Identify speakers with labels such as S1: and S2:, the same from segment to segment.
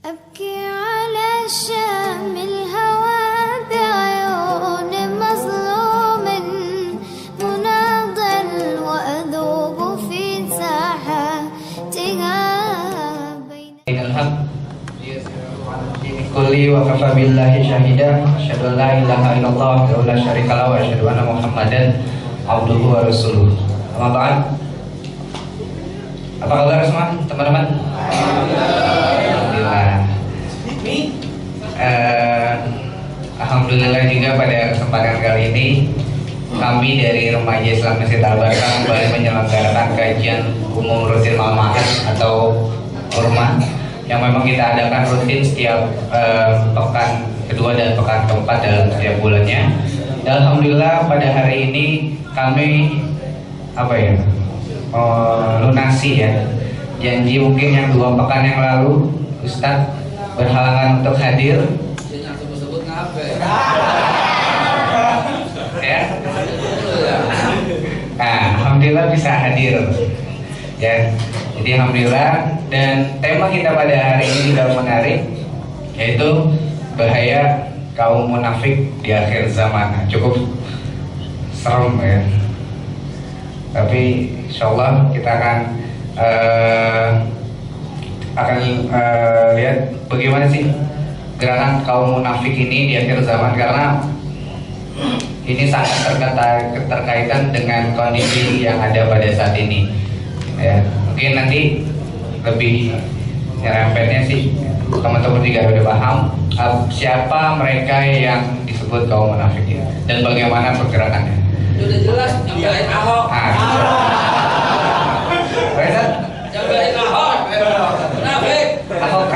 S1: أبكي على شام الهوى بعيون مظلوم مناضل وأذوب في ساحاتها بين
S2: الحق kulli wa kafa billahi syahida asyhadu an la ilaha illallah wa la syarika lahu wa asyhadu anna muhammadan abduhu wa rasuluh. Amma ba'd. Apa kabar semua teman-teman? Alhamdulillah. Alhamdulillah juga pada kesempatan kali ini kami dari Remaja Islam Masjid Al-Barkah kembali menyelenggarakan kajian umum rutin malam Ahad atau Urma yang memang kita adakan rutin setiap pekan kedua dan pekan keempat dalam setiap bulannya. Dan alhamdulillah pada hari ini kami lunasi ya janji mungkin yang 2 pekan yang lalu Ustadz berhalangan untuk hadir. Ya. Nah, alhamdulillah bisa hadir ya. Jadi alhamdulillah, dan tema kita pada hari ini juga menarik, yaitu bahaya kaum munafik di akhir zaman. Cukup serem ya. Tapi insyaallah kita akan lihat bagaimana sih gerakan kaum munafik ini di akhir zaman, karena ini sangat terkaitan dengan kondisi yang ada pada saat ini ya. Mungkin nanti lebih nyerempetnya sih teman-teman juga udah paham siapa mereka yang disebut kaum munafik dan bagaimana pergerakannya.
S3: Udah jelas nyampein Ahok. Nyampein Ahok. Munafik.
S2: Ahok.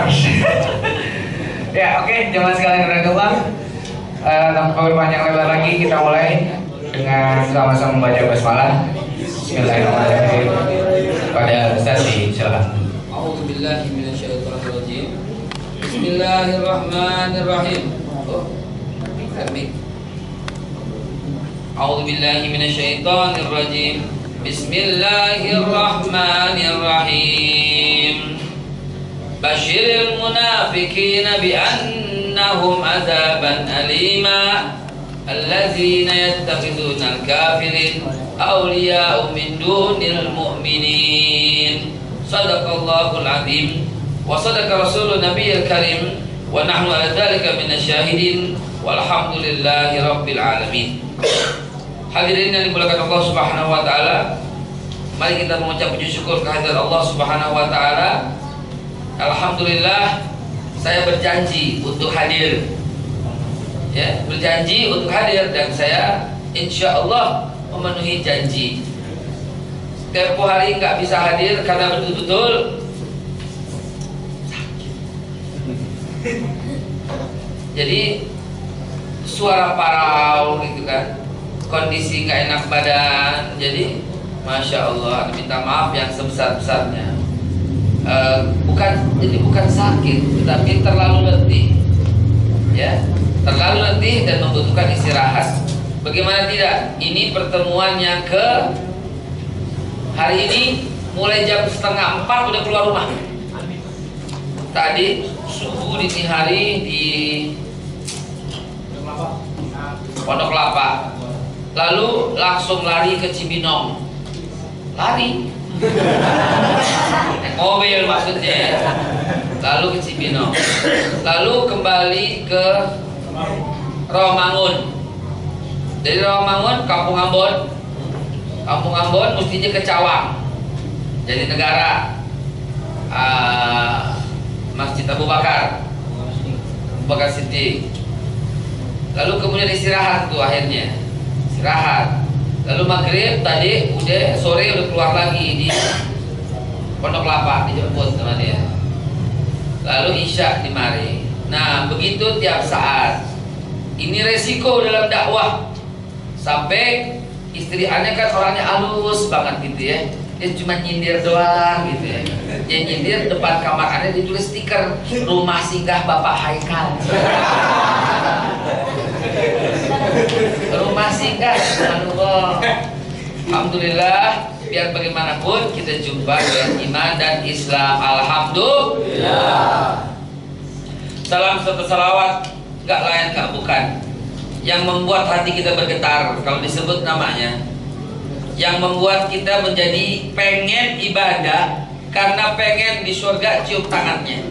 S2: Ya, oke, jemaah sekalian radhiyallahu tanpa berpanjang lebar lagi, kita mulai dengan sama-sama membaca basmalah. Bismillahirrahmanirrahim. Pada Ustaz silakan.
S3: A'udzubillahi minasyaitonirrajim. Bismillahirrahmanirrahim. A'udzubillahi minasyaitonirrajim. Bismillahirrahmanirrahim. Basyiril munafiqina bi annahum adzaban alima alladzina yattakhiduna al-kafirin awliya'u min dunil mu'minin. Sadaqallahul azim wa sadaqa rasulun nabiyil karim wa nahnu ala dzalika minasyahidin walhamdulillahi rabbil alamin. Hadirin yang dimuliakan Allah Subhanahu wa taala, mari kita mengucap puji syukur kehadirat Allah Subhanahu wa taala. Alhamdulillah, saya berjanji untuk hadir. Ya, berjanji untuk hadir dan saya insyaallah memenuhi janji. Tempo hari nggak bisa hadir karena betul-betul sakit. Jadi suara parau gitu kan, kondisi nggak enak badan. Jadi masya Allah, minta maaf yang sebesar-besarnya. Bukan sakit, tetapi terlalu letih. Ya, terlalu letih dan membutuhkan istirahat. Bagaimana tidak? Ini pertemuan yang ke hari ini mulai jam 3:30 udah keluar rumah. Tadi subuh dini hari di Pondok Kelapa, lalu langsung lari ke Cibinong. Lari naik mobil maksudnya, lalu ke Cibinong, lalu kembali ke Rawamangun. Dari Rawamangun Kampung Ambon, mestinya ke Cawang, jadi negara, Masjid Abu Bakar City. Lalu kemudian istirahat tuh, akhirnya istirahat. Lalu maghrib tadi udah sore udah keluar lagi di Pondok Kelapa, dijemput sama dia. Lalu isya di mari. Nah begitu tiap saat. Ini resiko dalam dakwah. Sampai istri aneh kan orangnya halus banget gitu ya. Dia cuma nyindir doang gitu ya. Dia nyindir depan kamar aneh ditulis stiker rumah singgah Bapak Haikal. Rumah singgah, subhanallah. Alhamdulillah, biar bagaimanapun kita jumpa dengan iman dan Islam. Alhamdulillah. Salam serta salawat nggak lain nggak bukan yang membuat hati kita bergetar kalau disebut namanya, yang membuat kita menjadi pengen ibadah karena pengen di surga cium tangannya.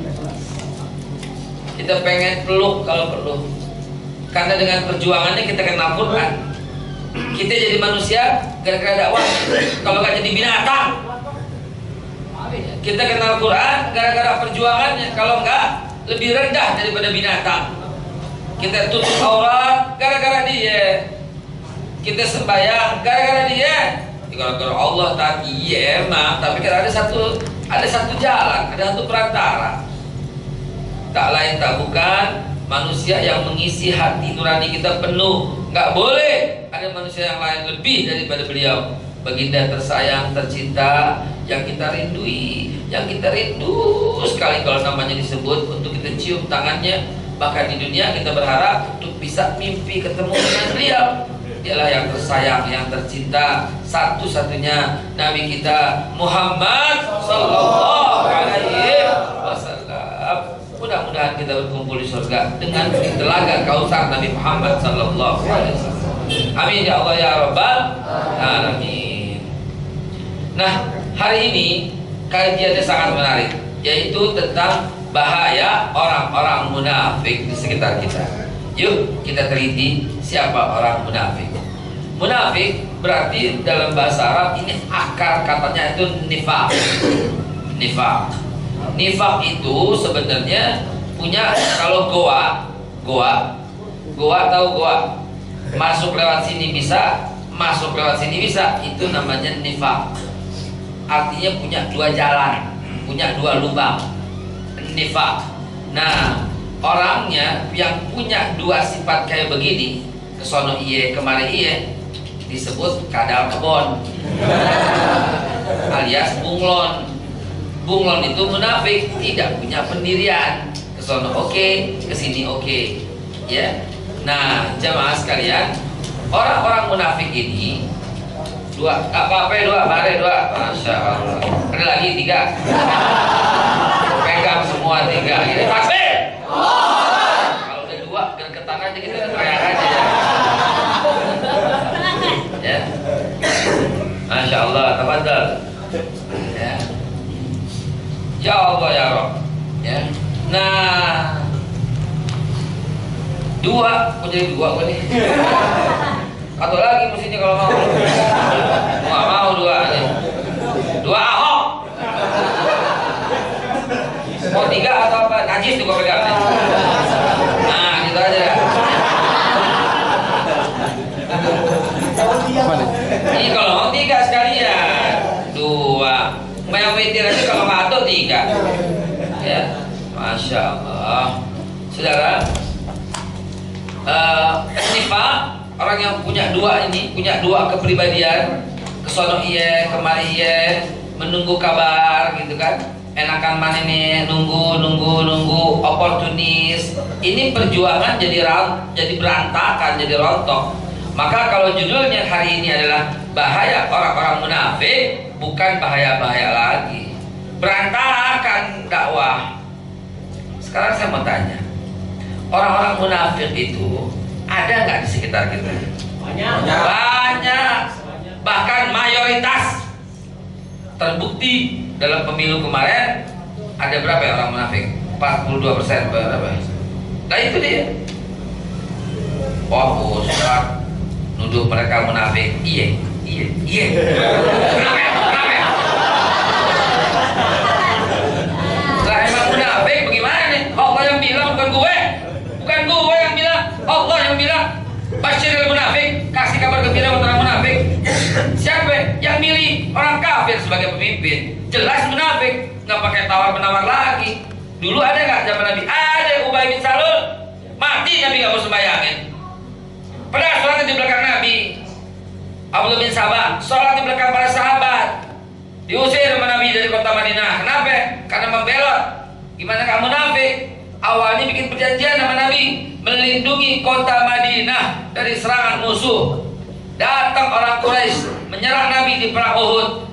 S3: Kita pengen peluk kalau perlu, karena dengan perjuangannya kita kenal Quran. Kita jadi manusia gara-gara dakwah. Kalau nggak jadi binatang. Kita kenal Quran gara-gara perjuangannya. Kalau nggak lebih rendah daripada binatang. Kita tutup aurat gara-gara dia. Kita sembahyang gara-gara dia. Gara-gara Allah tadi ya emang. Tapi kan ada satu jalan, ada satu perantara. Tak lain tak bukan manusia yang mengisi hati nurani kita penuh. Nggak boleh ada manusia yang lain lebih daripada beliau. Baginda tersayang, tercinta, yang kita rindui, yang kita rindu sekali kalau namanya disebut, untuk kita cium tangannya. Bahkan di dunia kita berharap untuk bisa mimpi ketemu dengan beliau. Dialah yang tersayang, yang tercinta, satu-satunya Nabi kita Muhammad Sallallahu Alaihi Wasallam. Mudah-mudahan kita berkumpul di surga dengan telaga Kausar Nabi Muhammad Sallallahu Alaihi Wasallam. Amin ya Allah ya Rabbal Alamin. Nah, hari ini kajiannya sangat menarik, yaitu tentang bahaya orang-orang munafik di sekitar kita. Yuk kita teliti siapa orang munafik. Munafik berarti dalam bahasa Arab ini akar katanya itu nifaq. Nifaq. Nifaq itu sebenarnya punya, kalau goa tahu goa, masuk lewat sini bisa, masuk lewat sini bisa, itu namanya nifaq. Artinya punya dua jalan, punya dua lubang. Nifaq. Nah, orangnya yang punya dua sifat kayak begini, kesono iye kemari iye, disebut kadal kebon alias bunglon. Bunglon itu munafik, tidak punya pendirian, kesono oke, kesini oke, ya. Nah, jamaah sekalian, orang-orang munafik ini dua, bare dua, masya Allah. Ada lagi tiga, pegang semua tiga, ini takbir. Kalau udah dua, gergetan aja kita teriak aja ya. Ya, masya Allah, tafadhal. Ya. Ya Allah ya Rabb. Ya. Nah, dua, kok jadi dua nih? Atau lagi mestinya kalau mau. Nggak mau dua aja. Dua Ahok. Mau tiga atau apa? Najis tuh kok pegang. Nah, gitu aja. Ini kalau mau tiga sekalian. Dua. Yang witir aja kalau nggak ada tiga. Ya, masya Allah. Saudara, nifaq, orang yang punya dua ini, punya dua kepribadian, kesono iye, kemari iye, menunggu kabar gitu kan. Enakan mana nih, nunggu, oportunis. Ini perjuangan jadi berantakan, jadi rontok. Maka kalau judulnya hari ini adalah bahaya orang-orang munafik, bukan bahaya-bahaya lagi, berantakan dakwah. Sekarang saya mau tanya, orang-orang munafik itu ada nggak di sekitar kita? Banyak. Bahkan mayoritas. Terbukti dalam pemilu kemarin ada berapa ya orang munafik? 42% berapa? Nah itu dia. Oh, Ustaz nuduh mereka munafik. Iya. Kenapa? Lah emang munafik bagaimana nih? Allah yang bilang, bukan gue yang bilang, Allah yang bilang. Basyiril munafik, kasih kabar gembira untuk orang munafik. Siapa yang milih orang kafir sebagai pemimpin? Jelas munafik, nggak pakai tawar menawar lagi. Dulu ada nggak zaman Nabi? Ada Ubay bin Salul, mati Nabi nggak mau sembayangin. Padahal sholat di belakang Nabi. Abdullah bin Sabah sholat di belakang para sahabat, diusir sama Nabi dari kota Madinah. Kenapa? Karena membelot. Gimana kamu munafik? Awalnya bikin perjanjian sama Nabi, melindungi kota Madinah dari serangan musuh. Datang orang Quraisy menyerang Nabi di perang Uhud.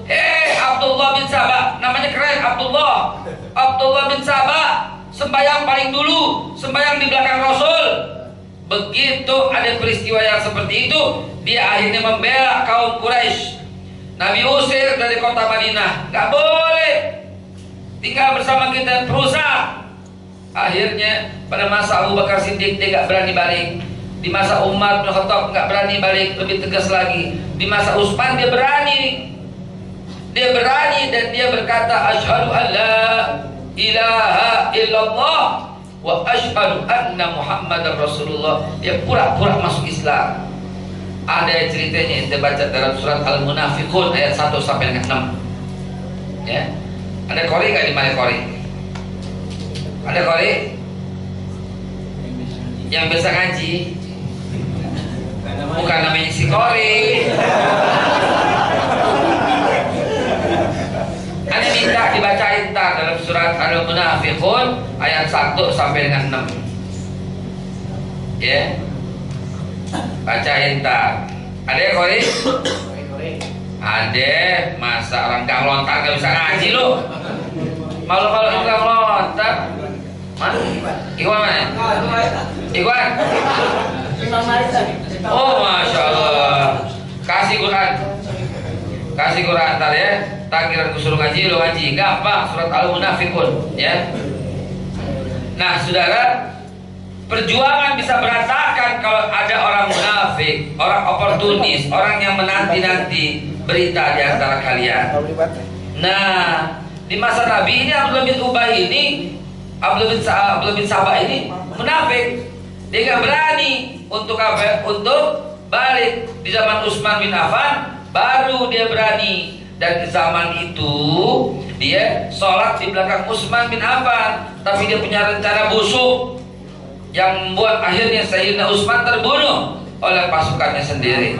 S3: Abdullah bin Sabah, namanya keren Abdullah bin Sabah, 10 sembahyang paling dulu, sembahyang di belakang Rasul. Begitu ada peristiwa yang seperti itu, dia akhirnya membela kaum Quraisy. Nabi usir dari kota Madinah, nggak boleh tinggal bersama kita, perusak. Akhirnya pada masa Abu Bakar Siddiq dia nggak berani balik. Di masa Umar bin Khattab nggak berani balik, lebih tegas lagi. Di masa Utsman dia berani. Dia berani dan dia berkata, asyhadu an la ilaha illallah wa asyhadu anna Muhammadar Rasulullah. Dia pura-pura masuk Islam. Ada ceritanya yang kita baca dalam surat Al-Munafiqun ayat 1 sampai dengan 6. Ya. Ada kori nggak di mana kori? Ada kori? Yang bisa ngaji? Bukan namanya si kori. Anda minta dibacain tak dalam surat Al-Munafiqun ayat 1 sampai dengan 6. Ya. Bacain tak. Ada ya kori? Ada. Masa orang gang lontar gak bisa ngaji lu? Malu-malu gang lontar. Mana? Iwan mana? Iwan? Oh Masya Allah. Kasih Quran. Kasih Quran ntar ya. Takkiran kusuruh ngaji lu ngaji. Gampang surat Al-Munafiqun ya. Nah saudara, perjuangan bisa berantakan kalau ada orang munafik, orang oportunis, orang yang menanti-nanti berita di antara kalian. Nah, di masa Nabi ini Abdullah bin Ubay ini, Abdullah bin Sabah ini munafik. Dia nggak berani untuk apa? Untuk balik. Di zaman Utsman bin Affan baru dia berani. Dan di zaman itu dia sholat di belakang Utsman bin Affan, tapi dia punya rencana busuk yang membuat akhirnya Sayyidina Utsman terbunuh oleh pasukannya sendiri.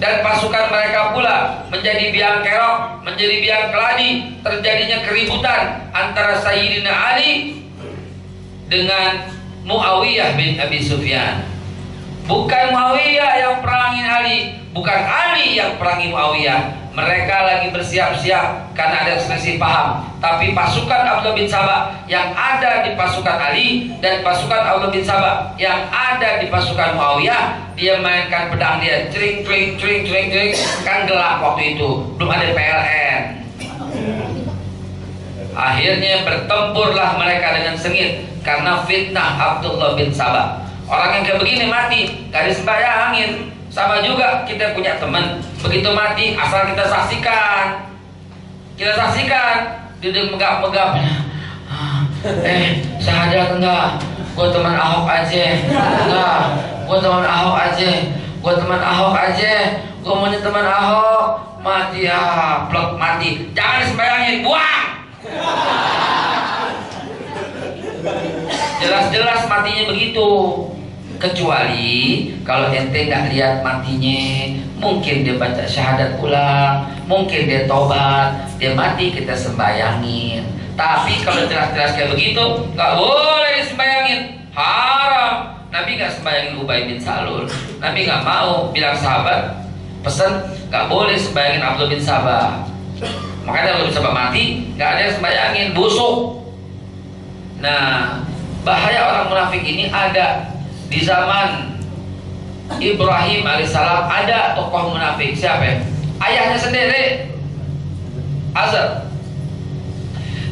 S3: Dan pasukan mereka pula menjadi biang kerok, menjadi biang keladi. Terjadinya keributan antara Sayyidina Ali dengan Muawiyah bin Abi Sufyan. Bukan Muawiyah yang perangin Ali, bukan Ali yang perangi Muawiyah. Mereka lagi bersiap-siap karena ada selisih paham. Tapi pasukan Abdullah bin Sabah yang ada di pasukan Ali dan pasukan Abdullah bin Sabah yang ada di pasukan Muawiyah, dia mainkan pedang dia, cering cering cering cering cering. Kan gelap waktu itu, belum ada PLN. Akhirnya bertempurlah mereka dengan sengit karena fitnah Abdullah bin Sabah. Orang yang kayak begini mati, gak disembayangin. Sama juga kita punya teman, begitu mati asal kita saksikan. Kita saksikan, dia megap-megap. Syahadat enggak? Gue teman Ahok aja. Enggak, gue teman Ahok aja. Gue teman Ahok aja. Gue maunya teman Ahok. Mati ya, plek mati. Jangan disembayangin, buang. Jelas-jelas matinya begitu. Kecuali kalau ente nggak lihat matinya, mungkin dia baca syahadat pulang, mungkin dia tobat, dia mati kita sembayangin. Tapi kalau jelas-jelas kayak begitu, nggak boleh disembayangin, haram. Nabi nggak sembayangin Ubay bin Salul. Nabi nggak mau bilang sahabat pesan nggak boleh sembayangin Abdullah bin Sabah. Makanya Abdullah bin Sabah mati, nggak ada yang sembayangin, busuk. Nah, bahaya orang munafik ini ada. Di zaman Ibrahim alaihissalam ada tokoh munafik. Siapa ya? Ayahnya sendiri, Azar.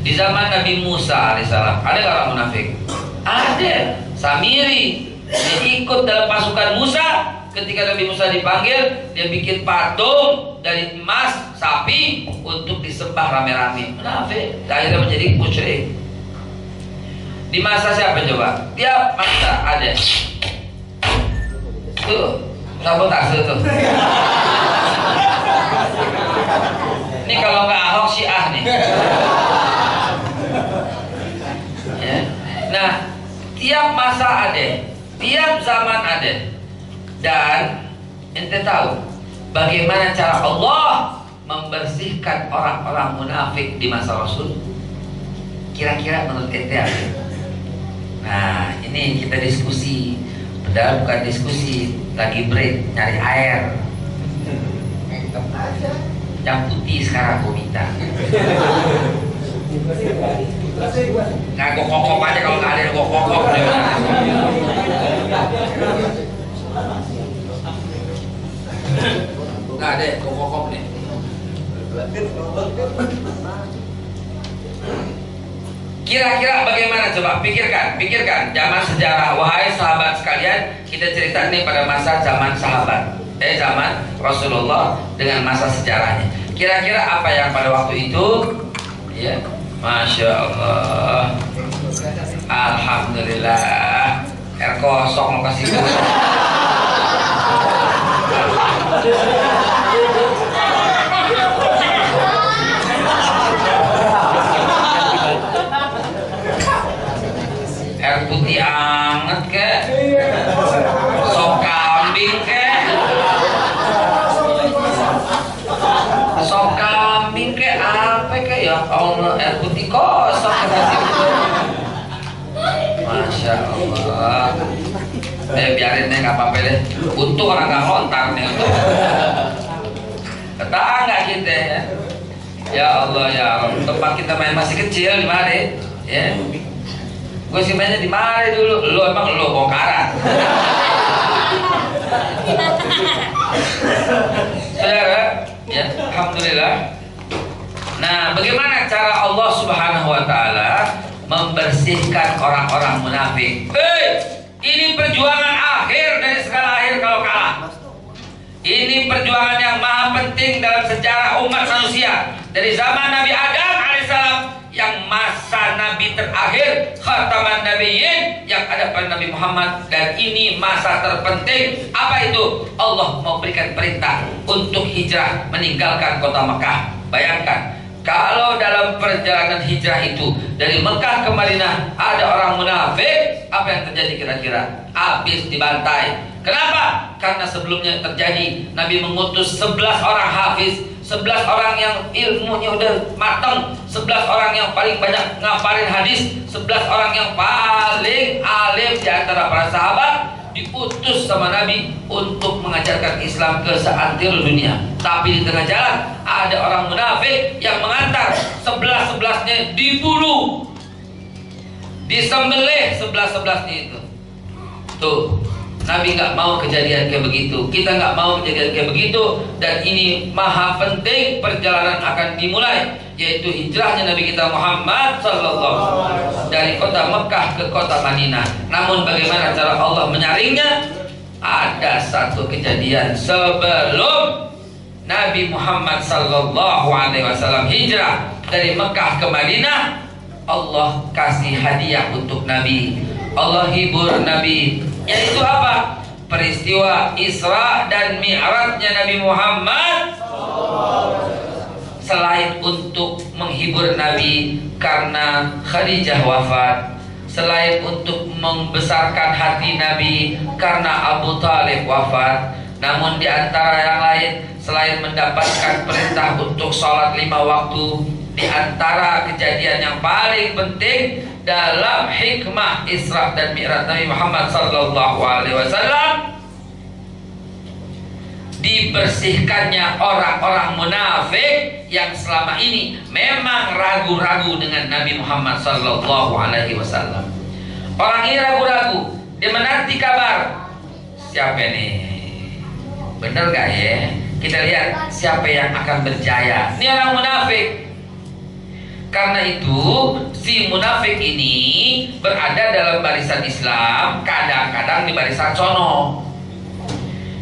S3: Di zaman Nabi Musa alaihissalam ada nggak orang munafik? Ada. Samiri, dia ikut dalam pasukan Musa. Ketika Nabi Musa dipanggil, dia bikin patung dari emas sapi untuk disembah rame-rame. Munafik. Akhirnya menjadi musyrik. Di masa siapa coba? Tiap masa ada. Tuh, sabotase tuh. Ini kalau nggak Ahok Syiah nih. Ya. Nah, tiap masa ada, tiap zaman ada. Dan ente tahu bagaimana cara Allah membersihkan orang-orang munafik di masa Rasul? Kira-kira menurut ente apa? Nah, ini kita diskusi. Padahal bukan diskusi, lagi break, nyari air. Yang putih sekarang gue minta. Nah, kokok aja kalau nggak ada yang kokok. Nggak ada kokok nih. Kira-kira bagaimana coba pikirkan zaman sejarah, wahai sahabat sekalian, kita cerita nih pada masa zaman sahabat, zaman Rasulullah dengan masa sejarahnya. Kira-kira apa yang pada waktu itu, ya, Masya Allah, Alhamdulillah, air kosong mau kasih gua. Air putih anget ke, sop kambing ke, sop kambing ke apa ke ya Allah, air putih kosong Masya Allah. Biarin deh, nggak apa-apa deh. Untung orang nggak lontar nih untuk tetangga kita ya. Ya Allah ya Allah, tempat kita main masih kecil di mari ya. Gue sih mainnya di mari dulu. Lu emang lu bongkaran. Saudara, ya, alhamdulillah. Nah, bagaimana cara Allah Subhanahu wa taala membersihkan orang-orang munafik? Ini perjuangan akhir dari segala akhir kalau kalah. Ini perjuangan yang maha penting dalam sejarah umat manusia. Dari zaman Nabi Adam alaihissalam yang masa Nabi terakhir, khataman nabiyyin, yang ada pada Nabi Muhammad, dan ini masa terpenting. Apa itu? Allah mau berikan perintah untuk hijrah meninggalkan kota Mekah. Bayangkan, kalau dalam perjalanan hijrah itu dari Mekah ke Madinah ada orang munafik, apa yang terjadi kira-kira? Habis dibantai. Kenapa? Karena sebelumnya terjadi Nabi mengutus 11 orang hafiz, 11 orang yang ilmunya udah matang, 11 orang yang paling banyak ngapalin hadis, 11 orang yang paling alim di antara para sahabat, diutus sama Nabi untuk mengajarkan Islam ke seantero dunia. Tapi di tengah jalan ada orang munafik yang mengantar, 11-11-nya dibunuh, disembelih 11-11-nya itu. Tuh, Nabi nggak mau kejadian kayak begitu, kita nggak mau kejadian kayak begitu, dan ini maha penting perjalanan akan dimulai, yaitu hijrahnya Nabi kita Muhammad sallallahu dari kota Mekah ke kota Madinah. Namun bagaimana cara Allah menyaringnya? Ada satu kejadian sebelum Nabi Muhammad sallallahu alaihi wasallam hijrah dari Mekah ke Madinah, Allah kasih hadiah untuk Nabi. Allah hibur Nabi, yaitu apa? Peristiwa Isra dan Mi'rajnya Nabi Muhammad. Selain untuk menghibur Nabi karena Khadijah wafat, selain untuk membesarkan hati Nabi karena Abu Talib wafat, namun di antara yang lain, selain mendapatkan perintah untuk sholat 5 waktu, di antara kejadian yang paling penting dalam hikmah Isra dan Mi'raj Nabi Muhammad sallallahu alaihi wasallam, dibersihkannya orang-orang munafik yang selama ini memang ragu-ragu dengan Nabi Muhammad sallallahu alaihi wasallam. Orang ini ragu-ragu, dia menanti kabar. Siapa nih? Bener gak ya? Kita lihat siapa yang akan berjaya. Ini orang munafik. Karena itu si munafik ini berada dalam barisan Islam, kadang-kadang di barisan sono.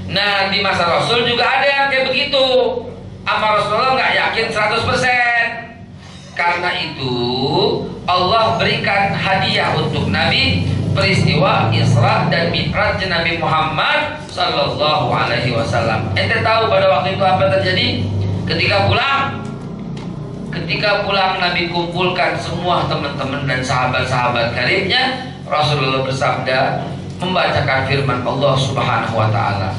S3: Nah, di masa Rasul juga ada yang kayak begitu. Sama Rasulullah nggak yakin 100%. Karena itu Allah berikan hadiah untuk Nabi, peristiwa Isra dan Mi'raj Nabi Muhammad sallallahu alaihi wasallam. Ente tahu pada waktu itu apa terjadi? Ketika pulang Nabi kumpulkan semua teman-teman dan sahabat-sahabat karibnya. Rasulullah bersabda, membacakan firman Allah Subhanahu wa taala.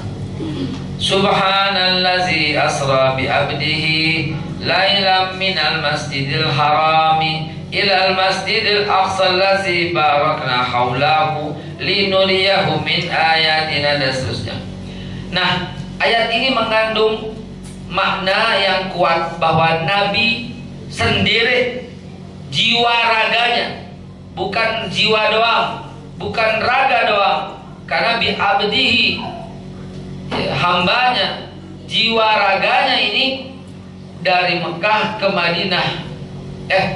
S3: Subhanallazi asra bi abdihi lailam minal masjidil harami ilal masjidil aqsa allazi barakna haulahu linuriyahu min ayatina, dan seterusnya. Nah, ayat ini mengandung makna yang kuat bahwa Nabi sendiri jiwa raganya, bukan jiwa doang, bukan raga doang. Karena bi'abdihi, hambanya, jiwa raganya ini dari Mekah ke Madinah,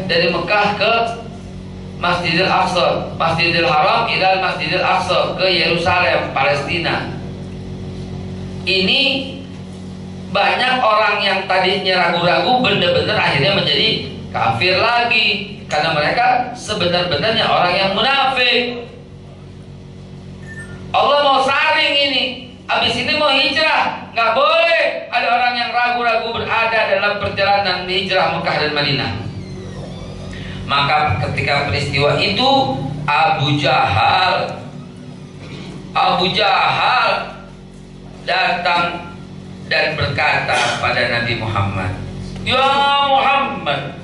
S3: dari Mekah ke Masjidil Aqsa, Masjidil Haram ila Masjidil Aqsa, ke Yerusalem, Palestina. Ini banyak orang yang tadinya ragu-ragu benar-benar akhirnya menjadi kafir lagi, karena mereka sebenar-benarnya orang yang munafik. Allah mau saring ini, habis ini mau hijrah, nggak boleh ada orang yang ragu-ragu berada dalam perjalanan hijrah Mekah dan Madinah. Maka ketika peristiwa itu Abu Jahal datang dan berkata pada Nabi Muhammad, "Ya Muhammad,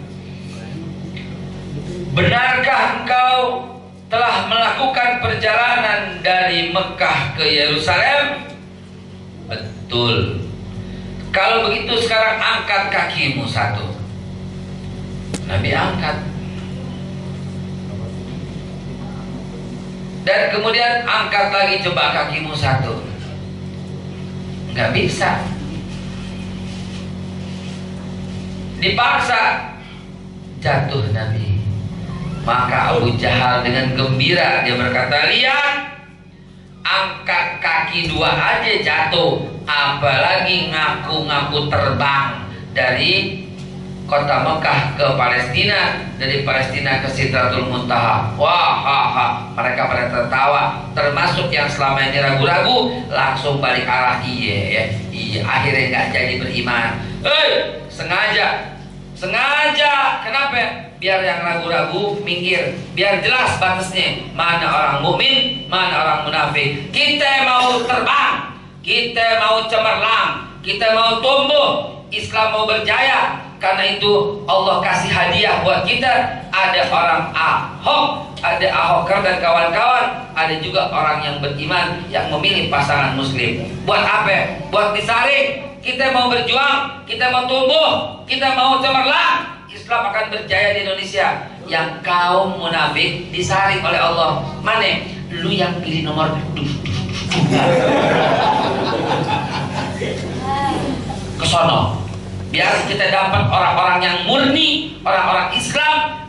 S3: benarkah engkau telah melakukan perjalanan dari Mekah ke Yerusalem?" "Betul." "Kalau begitu sekarang angkat kakimu satu." Nabi angkat. Dan kemudian angkat lagi, coba kakimu satu. Nggak bisa. Dipaksa, jatuh Nabi. Maka Abu Jahal dengan gembira dia berkata, "Lihat, angkat kaki dua aja jatuh, apalagi ngaku-ngaku terbang dari kota Mekah ke Palestina, dari Palestina ke Sidratul Muntaha." Wah, mereka pada tertawa, termasuk yang selama ini ragu-ragu, langsung balik arah. Iya, akhirnya nggak jadi beriman. Sengaja, kenapa? Biar yang ragu-ragu minggir, biar jelas batasnya, mana orang mukmin, mana orang munafik. Kita mau terbang, kita mau cemerlang, kita mau tumbuh, Islam mau berjaya. Karena itu Allah kasih hadiah buat kita. Ada orang Ahok, ada Ahoker dan kawan-kawan, ada juga orang yang beriman yang memilih pasangan muslim. Buat apa? Buat disaring. Kita mau berjuang, kita mau tumbuh, kita mau cemerlang, Islam akan berjaya di Indonesia. Yang kaum munafik disaring oleh Allah. Mana? Lu yang pilih nomor kesono. Biar kita dapat orang-orang yang murni, orang-orang Islam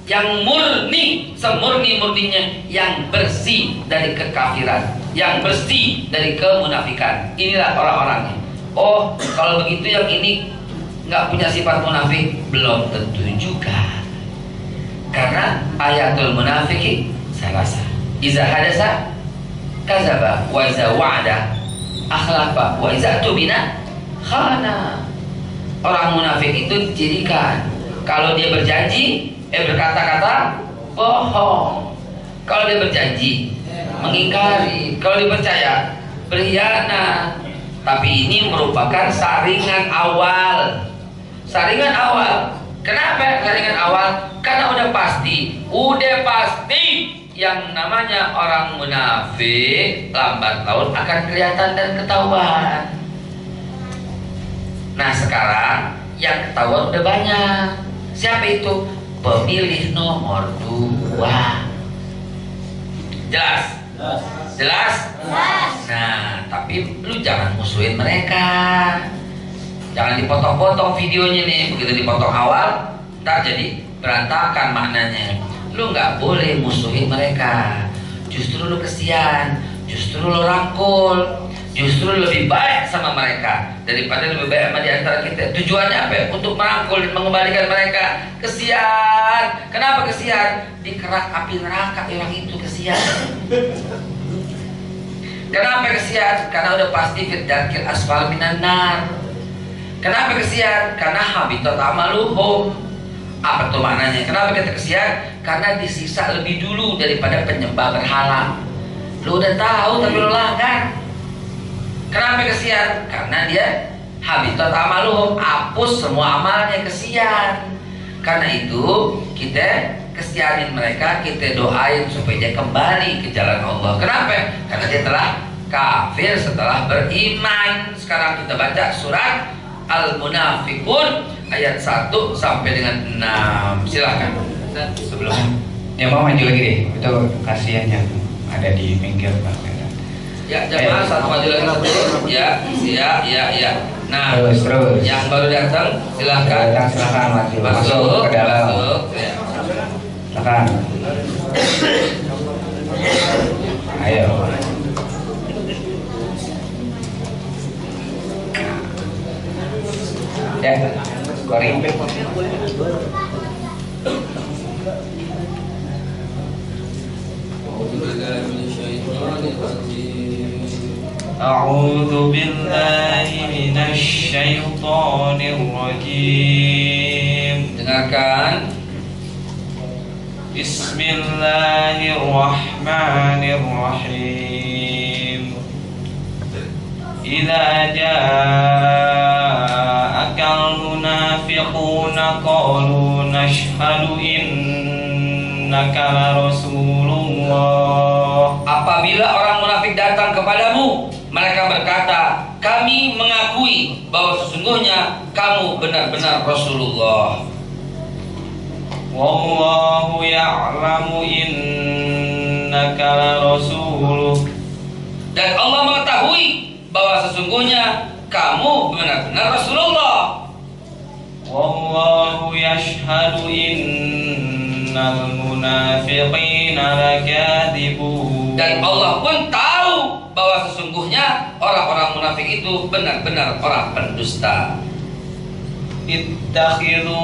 S3: yang murni, semurni-murninya, yang bersih dari kekafiran, yang bersih dari kemunafikan. Inilah orang-orangnya. Oh, kalau begitu yang ini nggak punya sifat munafik? Belum tentu juga. Karena ayatul munafiki salasa. Iza hadasa kazaba, wa iza wa'ada akhlafa, wa iza tubina khana. Orang munafik itu dijadikan, kalau dia berjanji, berkata-kata bohong. Kalau dia berjanji, mengingkari. Kalau dipercaya, berkhianat. Tapi ini merupakan saringan awal. Saringan awal. Kenapa saringan awal? Karena udah pasti yang namanya orang munafik lambat laun akan kelihatan dan ketahuan. Nah sekarang yang ketahuan udah banyak. Siapa itu? Pemilih nomor 2. Jelas? Jelas? Nah tapi lu jangan musuhin mereka. Jangan dipotong-potong videonya nih. Begitu dipotong awal, ntar jadi berantakan maknanya. Lu nggak boleh musuhin mereka. Justru lu kesian, justru lu rangkul, justru lebih baik sama mereka daripada lebih baik sama di antara kita. Tujuannya apa? Untuk merangkul dan mengembalikan mereka. Kesian. Kenapa kesian? Dikerak api neraka orang itu kesian. Kenapa kesian? Karena udah pasti fiddakil asfal minan nar. Kenapa kesian? Karena habitat amaluhum. Apa tuh maknanya? Kenapa kita kesian? Karena disiksa lebih dulu daripada penyembah berhala. Lu udah tahu tapi lu langgar. Kenapa kesian? Karena dia habitat amaluhum, hapus semua amalnya, kesian. Karena itu kita kesianin mereka, kita doain supaya dia kembali ke jalan Allah. Kenapa? Karena dia telah kafir setelah beriman. Sekarang kita baca surat Al-Munafiqun ayat 1 sampai dengan 6. Silakan. Sebelumnya.
S2: Ya mau maju lagi deh. Itu kasihan yang ada di pinggir Pak.
S3: Ya, jamaah satu maju lagi satu. Ya. Nah,
S2: terus.
S3: Yang baru datang silakan.
S2: Silakan maju.
S3: Masuk
S2: ke dalam.
S3: Masuk. Ya.
S2: Silakan. Ayo. Ya, scoring.
S4: أعوذ بالله من الشيطان الرجيم.
S3: Dengarkan.
S4: بسم الله الرحمن الرحيم. إذا جاءك المنافقون قالوا نشهد إنك لرسول الله.
S3: Apabila orang munafik datang kepadamu, mereka berkata, kami mengakui bahwa sesungguhnya kamu benar-benar Rasulullah.
S4: Wallahu ya'lamu innaka larasuluh.
S3: Dan Allah mengetahui bahwa sesungguhnya kamu benar-benar Rasulullah.
S4: Wallahu yashhadu innal munafiqina lakadzibun.
S3: Dan Allah pun tahu bahwa sesungguhnya orang-orang munafik itu benar-benar orang pendusta.
S4: Ittakhidhu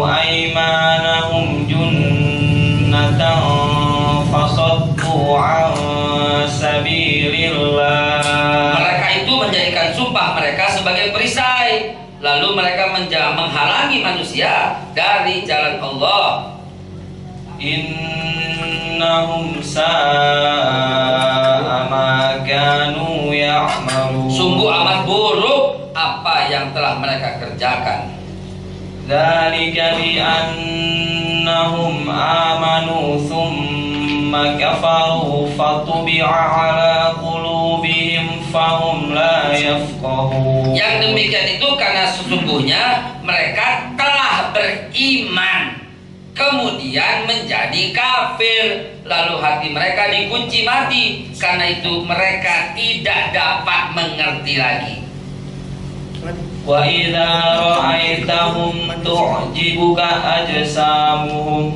S4: aymanahum junnatan fasaddu an sabilillah.
S3: Mereka itu menjadikan sumpah mereka sebagai perisai, lalu mereka menghalangi manusia dari jalan Allah.
S4: Innahum sa'a ma kanu ya'malun.
S3: Sungguh amat buruk apa yang telah mereka kerjakan.
S4: Dzalika bi annahum amanu tsumma kafaru fatubi'a ala qulubihim fahum la yafqahun.
S3: Yang demikian itu karena sesungguhnya mereka telah beriman kemudian menjadi kafir, lalu hati mereka dikunci mati, karena itu mereka tidak dapat mengerti lagi.
S4: Wa idza ra'aitahum tu'jibuka ajsamuhum.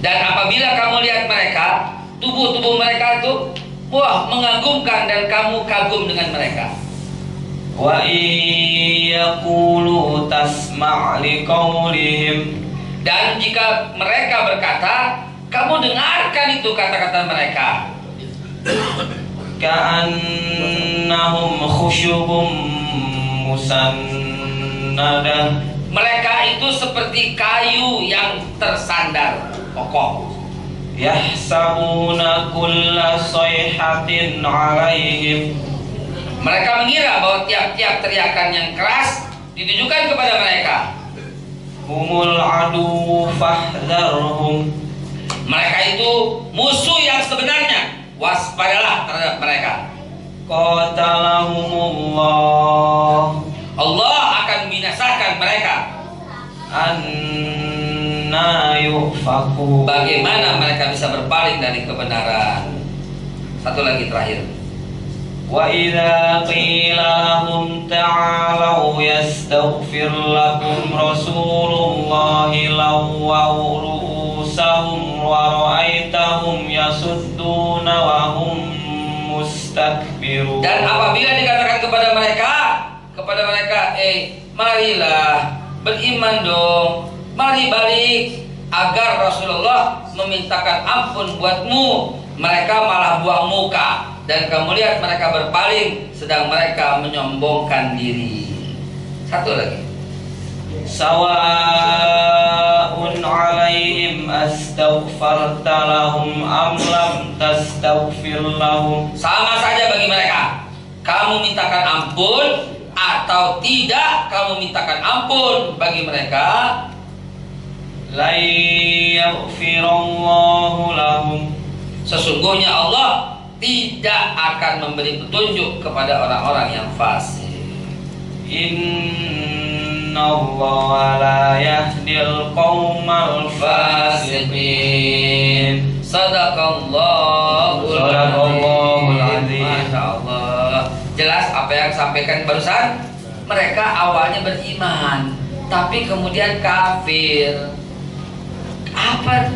S3: Dan apabila kamu lihat mereka, tubuh-tubuh mereka itu wah mengagumkan dan kamu kagum dengan mereka.
S4: Wa yaqulu tasma' liqaulihim.
S3: Dan jika mereka berkata, kamu dengarkan itu kata-kata mereka.
S4: Ka'annahum khusyubum musannadah.
S3: Mereka itu seperti kayu yang tersandar kokoh.
S4: Yahsabuna kulla sayhatin alaihim.
S3: Mereka mengira bahwa tiap-tiap teriakan yang keras ditujukan kepada mereka.
S4: Humul adu fahdharhum.
S3: Mereka itu musuh yang sebenarnya. Waspadalah terhadap mereka.
S4: Qatalahumullah.
S3: Allah akan binasakan mereka.
S4: Anna yufaku.
S3: Bagaimana mereka bisa berpaling dari kebenaran? Satu lagi terakhir.
S4: Wa idza qila lahum ta'alu yastaghfir lakum rasulullahi lawaw ru'usahum wa ra'aitahum yasudduna wa hum mustakbirun.
S3: Dan apabila dikatakan kepada mereka, marilah beriman dong, mari balik, agar Rasulullah memintakan ampun buatmu, mereka malah buang muka. Dan kamu lihat mereka berpaling, sedang mereka menyombongkan diri. Satu lagi.
S4: Sawa'un 'alaihim astaghfarta lahum am lam tastaghfir lahum.
S3: Sama saja bagi mereka. Kamu mintakan ampun atau tidak kamu mintakan ampun bagi mereka,
S4: La yaghfirallahu lahum.
S3: sesungguhnya Allah tidak akan memberi petunjuk kepada orang-orang yang fasik.
S4: Innahum innallaha la yahdil qaumal fasiqin.
S3: Sadaqallahul azim. Masya Allah. Jelas apa yang sampaikan barusan. Mereka awalnya beriman, tapi kemudian kafir. Apa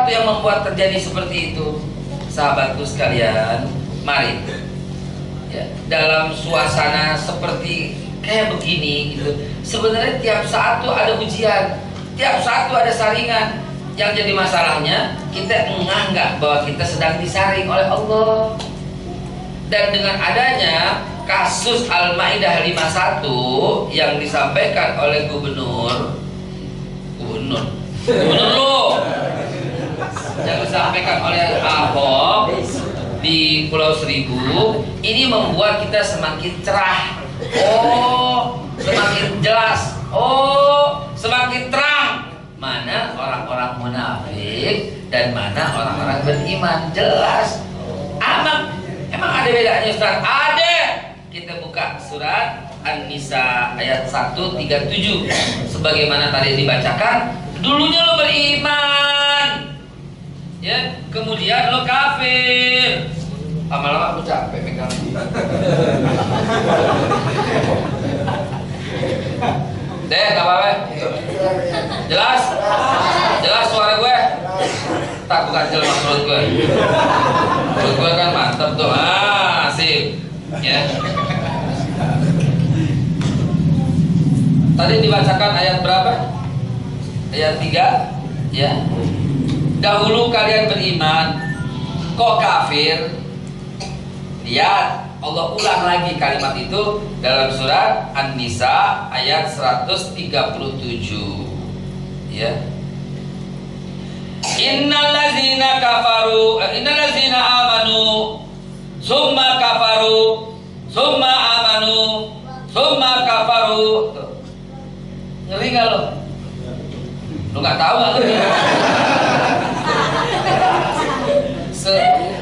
S3: tuh yang membuat terjadi seperti itu? Sahabatku sekalian, mari ya, dalam suasana seperti kayak begini gitu. Sebenarnya tiap saat tuh ada ujian, tiap saat tuh ada saringan. Yang jadi masalahnya kita menganggap bahwa kita sedang disaring oleh Allah. Dan dengan adanya kasus Al-Maidah 51 yang disampaikan oleh gubernur lo yang disampaikan oleh Ahok di Pulau Seribu, ini membuat kita semakin cerah. Oh, semakin jelas. Oh, semakin terang mana orang-orang munafik dan mana orang-orang beriman. Jelas. Emang ada bedanya, Ustaz? Ada. Kita buka surat An-Nisa ayat 137 sebagaimana tadi dibacakan. Dulunya lo beriman, ya, kemudian lo kafir. Lama-lama aku capek pegang. Deh, gak apa-apa. Jelas? Jelas suara gue? Tak, bukan jelas menurut gue. Menurut gue kan mantep tuh. Sip. Ya. Tadi dibacakan ayat berapa? Ayat 3, ya. Dahulu kalian beriman, kok kafir? Lihat, Allah ulang lagi kalimat itu dalam surat An-Nisa ayat 137. Ya. Innallazina amanu summa kafaru summa amanu summa kafaru. Ngeri gak lo? Lu nggak tahu nggak ngerti?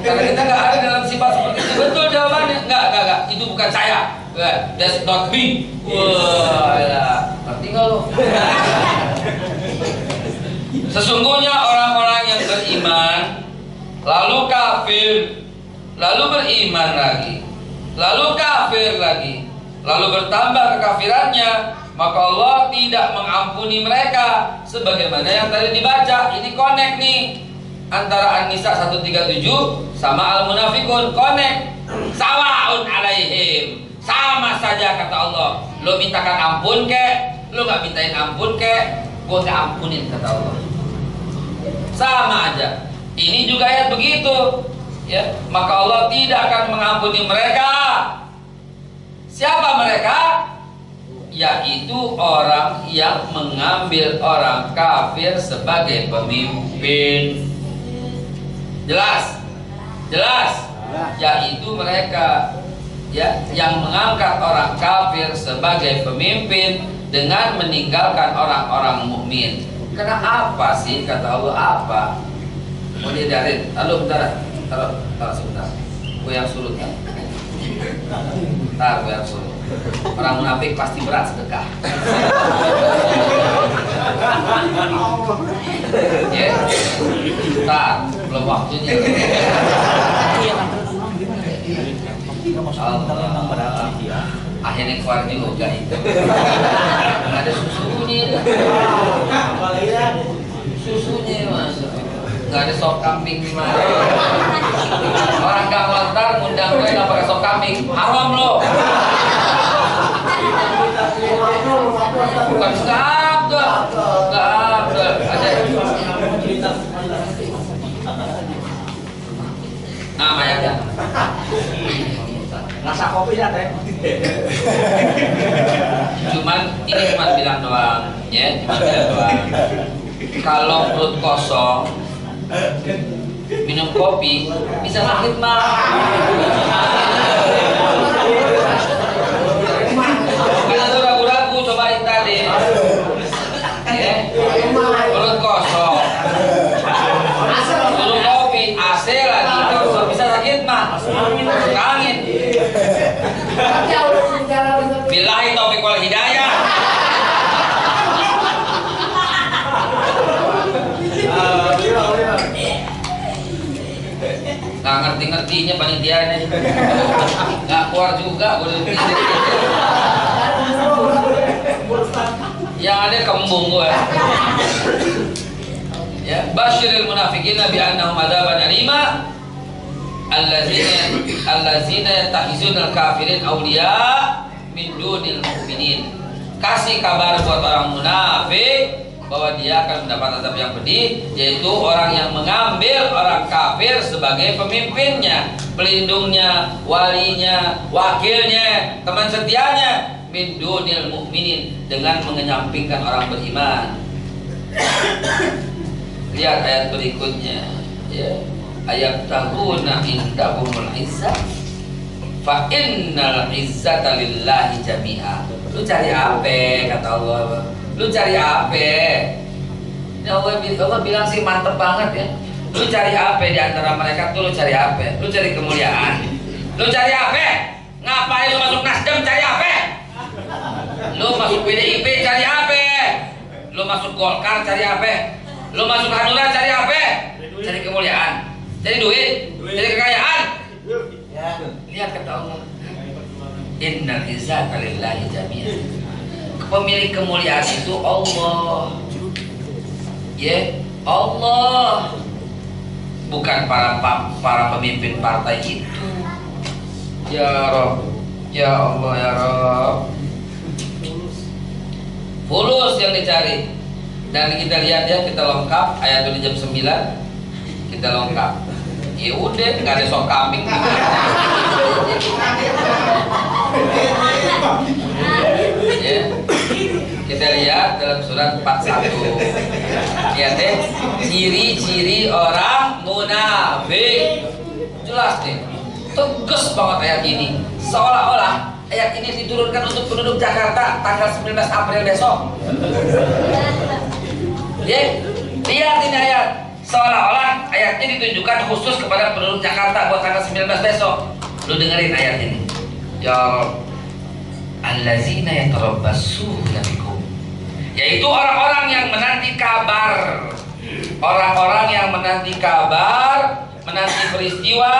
S3: Karena kita nggak ada dalam sifat seperti itu. Betul jawabannya? Nggak. Itu bukan saya. That's not me. Wah, ngerti nggak lo? Sesungguhnya orang-orang yang beriman, lalu kafir, lalu beriman lagi, lalu kafir lagi, lalu bertambah kekafirannya, maka Allah tidak mengampuni mereka. Sebagaimana yang tadi dibaca, ini connect nih antara An-Nisa 137 sama Al-Munafikun, connect. Sawaun alaihim, sama saja kata Allah. Lo mintakan ampun kek, lo gak mintain ampun kek, gue gak ampunin kata Allah. Sama aja. Ini juga ayat begitu, ya. Maka Allah tidak akan mengampuni mereka. Siapa mereka? Yaitu orang yang mengambil orang kafir sebagai pemimpin. Jelas? Yaitu mereka, ya, yang mengangkat orang kafir sebagai pemimpin dengan meninggalkan orang-orang mukmin. Karena apa sih kata Allah? Apa? Mau diajarin? Taruh sebentar. Gue yang suruh kan? Gue yang suruh. Orang munafik pasti berat sedekah. Ya, belum waktunya. Akhirnya keluar juga itu. Ada susunya. Susunya mas. Nggak ada sop kambing gimana? Orang gak lontar ngundang gue nggak pakai sop kambing, haram loh. Bukan nggak ada. Nama ya kan?
S5: Rasa kopi ya teh.
S3: Cuman bilang doang, ya, cuma bilang doang. Kalau perut kosong minum kopi bisa sakit mah. Kalau tuh ragu-ragu cobain tadi. Ya. Perut kosong. Minum kopi AC lagi kosong bisa sakit mah. Angin. Billahi taufiq wal hidayah. Nggak ngerti-ngertinya panitianya. Nggak keluar juga boleh. Yang ada kembung gue. Ya, basyiril munafiqina bi annahum adzaban alima allazina yattakhizuna al-kafirin awliya min dunil mu'minin. Kasih kabar buat orang munafik bahwa dia akan mendapat azab yang pedih, yaitu orang yang mengambil orang kafir sebagai pemimpinnya, pelindungnya, walinya, wakilnya, teman setianya, min dunil mu'minin, dengan mengenyampingkan orang beriman. Lihat ayat berikutnya, ya. Ayat tahuna indahumul izzah fa innal izzata lillahi jami'a. Lu cari apa kata Allah? Lu cari apa? Allah bilang sih mantep banget ya. Lu cari apa di antara mereka tuh? Lu cari apa? Lu cari kemuliaan. Lu cari apa? Ngapain lu masuk Nasdem cari apa? Lu masuk PDIP cari apa? Lu masuk Golkar cari apa? Lu masuk Hanura cari apa? Cari kemuliaan, cari duit, cari kekayaan. Lihat kata Allah, innal izzata lillahi jami'an. Pemilik kemuliaan itu Allah. Ya, Allah. Bukan para pemimpin partai itu. Ya Rabb, ya Allah, ya Rabb. Fulus yang dicari. Dan kita lihat ya, kita lengkap ayat ini jam 9 kita lengkap. Ya udah, nggak ada sok kambing. Ya. Kita lihat dalam surat 41. Lihat deh, ciri-ciri orang munafik. Jelas deh, tegas banget ayat ini. Seolah-olah ayat ini diturunkan untuk penduduk Jakarta tanggal 19 April besok. Ya, lihat ini ayat. Seolah-olah ayatnya ditujukan khusus kepada penduduk Jakarta buat tanggal 19 besok. Lu dengerin ayat ini. Ya allazina yatarabbasuna bikum. Yaitu orang-orang yang menanti kabar. Orang-orang yang menanti kabar, menanti peristiwa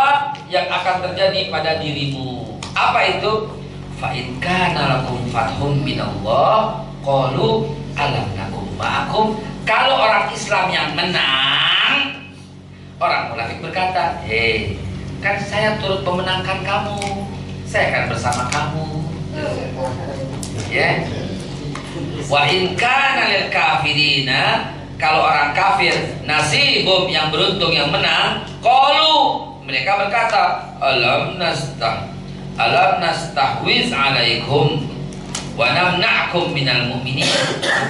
S3: yang akan terjadi pada dirimu. Apa itu? Fa in kana lakum fathun minallah qalu alam nakum ma'akum. Kalau orang Islam yang menang, orang munafik berkata, "Hei, kan saya turut memenangkan kamu. Saya akan bersama kamu." Ya. Wa in kana lil kafirina, kalau orang kafir nasibum yang beruntung yang menang, qalu, mereka berkata, alam nastahwiz alaikum wa namna'kum minal mu'minin.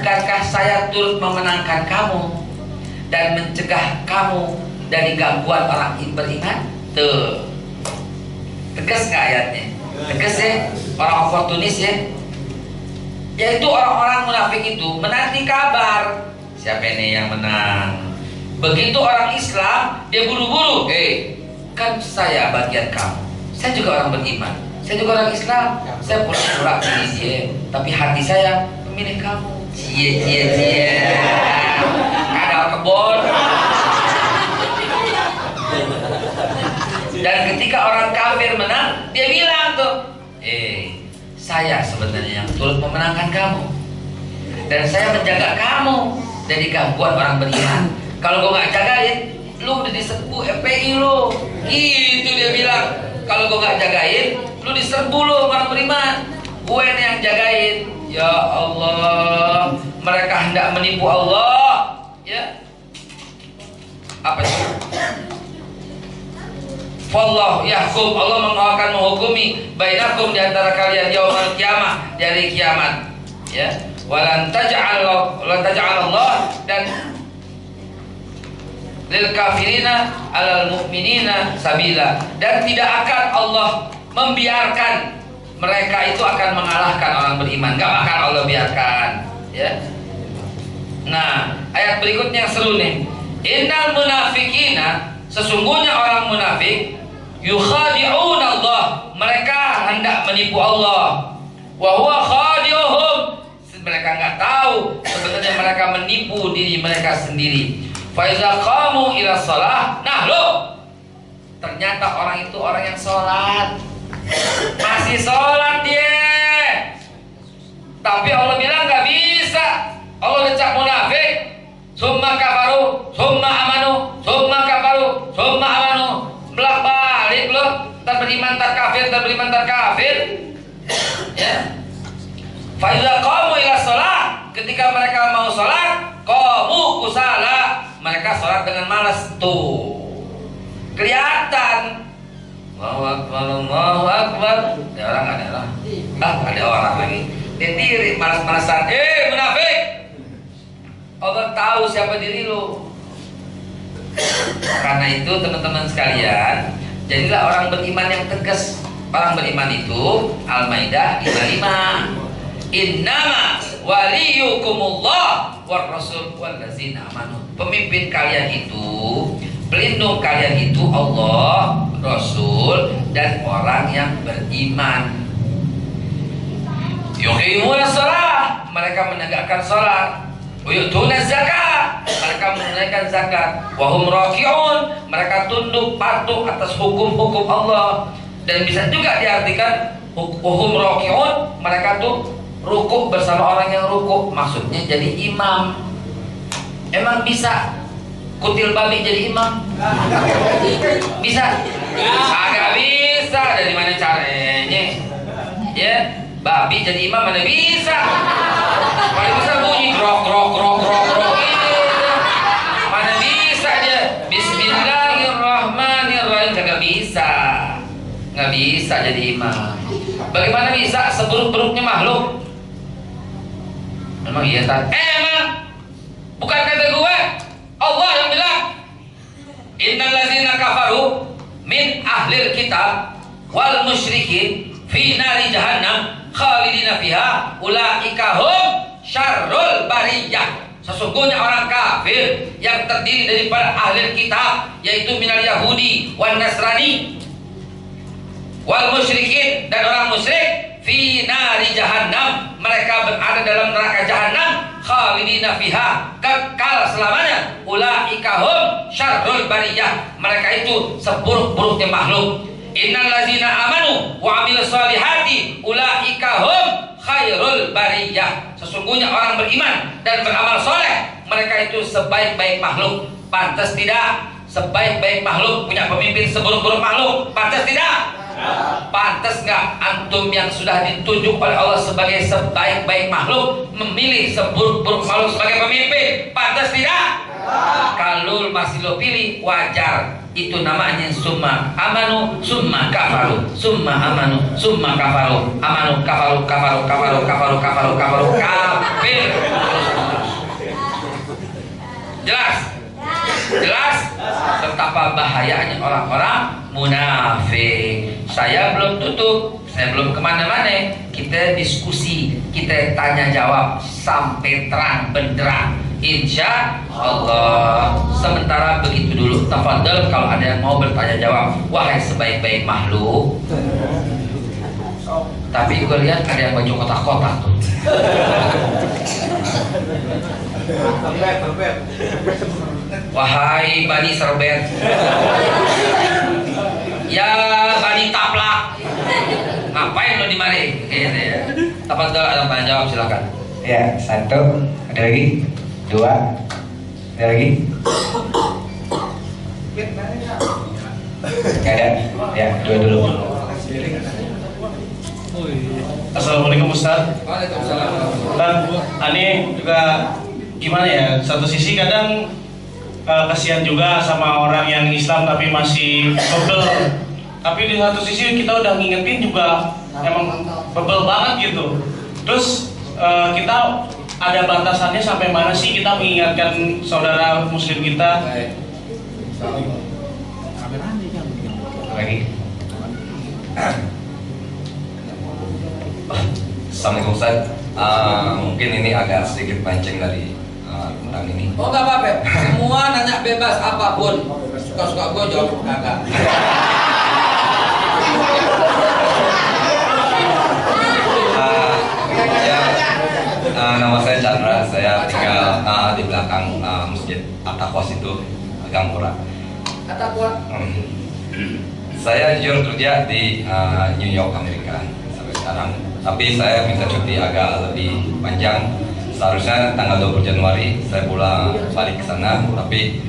S3: Bukankah saya turut memenangkan kamu dan mencegah kamu dari gangguan orang beriman? Tuh, tegas nggak ayatnya? Tegas ya, orang oportunis ya. Yaitu orang-orang munafik itu menanti kabar siapa ini yang menang. Begitu orang Islam, dia buru-buru, kan saya bagian kamu, saya juga orang beriman, saya juga orang Islam, saya pura-pura pilih dia, tapi hati saya memilih kamu. Cie. Kadal kebon. Dan ketika orang kafir menang, dia bilang tuh, saya sebenarnya yang turut memenangkan kamu, dan saya menjaga kamu dari gangguan orang beriman. Kalau gue nggak jagain, lu udah diserbu FPI lu. Gitu dia bilang. Kalau gue nggak jagain, lu diserbu lu orang beriman. Gue nih yang jagain. Ya Allah, mereka hendak menipu Allah. Ya. Apa itu? Wallahu yahkum, Allah akan menghukumi bainakum di antara kalian yaumul kiamah, di hari kiamat. Ya. Walan taj'al Allah, dan lil kafirina alal mu'minina sabila, dan tidak akan Allah membiarkan mereka itu akan mengalahkan orang beriman. Gak akan Allah biarkan. Ya. Nah, ayat berikutnya yang seru nih. Innal munafikina, sesungguhnya orang munafik, yukhadi'un Allah, mereka hendak menipu Allah. Wa huwa khadi'uhum, mereka nggak tahu sebenarnya mereka menipu diri mereka sendiri. Fa iza qamu ila shalah, nah lo ternyata orang itu orang yang sholat, masih sholat dia, tapi Allah bilang nggak bisa. Allah decap munafik, summa kafaru, summa amanu, summa kafaru, summa amanu, belak balik loh, tak beriman tak kafir, tak beriman tak kafir. Ya. Fa idza qamu ila shalah, ketika mereka mau sholat, qamu kusala, mereka sholat dengan malas. Tuh kelihatan. Allahu akbar, Allahu akbar. Ada orang, ada orang. Ada orang lagi. Dia diri malas-malasan. Munafik. Allah tahu siapa diri lu. Karena itu teman-teman sekalian, jadilah orang beriman yang tegas. Orang beriman itu Al-Maidah 55. Innama waliyukumullah war rasul wallazina amanu. Pemimpin kalian itu, pelindung kalian itu Allah, Rasul, dan orang yang beriman. Yuqimuna shalah, mereka menegakkan salat. Uyutuna zakat, mereka menunaikan zakat. Wahum raki'un, mereka tunduk patuh atas hukum-hukum Allah. Dan bisa juga diartikan wahum raki'un, mereka tuh rukuk bersama orang yang rukuk. Maksudnya jadi imam. Emang bisa kutil babi jadi imam? Bisa? Agak bisa. Dari mana caranya? Ya, babi jadi imam mana bisa? Mana bisa bunyi grok grok grok grok grok gitu. Mana bisa dia Bismillahirrahmanirrahim? Gak bisa. Gak bisa jadi imam. Bagaimana bisa seburuk-buruknya makhluk? Memang iya tak? Emang bukan kata gue, Allah yang bilang, innal ladzina kafaru min ahlil kitab wal musyrikin fi nari jahannam khalidina fiha ulaika hum syarrul bariyah. Sesungguhnya orang kafir yang terdiri daripada ahlil kitab, yaitu minal yahudi wan nasrani wal musyrikin, dan orang musyrik, fi nari jahannam, mereka berada dalam neraka jahannam, khalidina fiha, kekal selamanya. Ulaika hum syarrul bariyah, mereka itu seburuk-buruknya makhluk. Innal ladzina amanu wa amilus solihati ulaika hum khairul bariyah. Sesungguhnya orang beriman dan beramal soleh, mereka itu sebaik-baik makhluk. Pantas tidak sebaik-baik makhluk punya pemimpin seburuk-buruk makhluk? Pantas tidak? Pantas nggak antum yang sudah ditunjuk oleh Allah sebagai sebaik-baik makhluk memilih seburuk-buruk makhluk sebagai pemimpin? Pantas tidak? Kalau masih lo pilih, wajar. Itu namanya summa amanu summa kafaru, summa amanu summa kafaru, amanu kafaru kafaru kafaru kafaru kafaru kafaru kafir. Jelas? Jelas? Betapa bahayanya orang-orang munafik. Saya belum tutup, saya belum kemana-mana. Kita diskusi, kita tanya jawab sampai terang benderang, insya Allah. Sementara begitu dulu. Tafadhal kalau ada yang mau bertanya jawab, wahai sebaik-baik makhluk. Tapi gue lihat ada yang baju kotak-kotak tuh. Wahai Bani Serbet, ya Bani Taplak, ngapain lo di mari? Gitu ya. Tafadhal ada yang tanya jawab, silakan.
S2: Ya, satu, ada lagi, dua, ada lagi. Gak ada, ya dua dulu.
S4: Assalamualaikum Ustaz.
S3: Waalaikumsalam.
S4: Dan Ani juga gimana ya? Satu sisi kadang kasihan juga sama orang yang Islam tapi masih bebel. Tapi di satu sisi kita udah ngingetin juga emang bebel banget gitu. Terus kita ada batasannya sampai mana sih kita mengingatkan saudara muslim kita?
S2: Lagi.
S5: Assalamualaikum Ustaz. Mungkin ini agak sedikit pancing dari tentang ini.
S3: Oh nggak apa-apa, semua nanya bebas apapun. Suka-suka gue jawab kagak.
S5: Nama saya Chandra, saya tinggal di belakang Masjid At-Taqwas itu, Gang Murah.
S3: At-taqwa.
S5: Saya jujur kerja di New York, Amerika sampai sekarang. Tapi saya minta cuti agak lebih panjang. Seharusnya tanggal 20 Januari saya pulang balik ke sana, tapi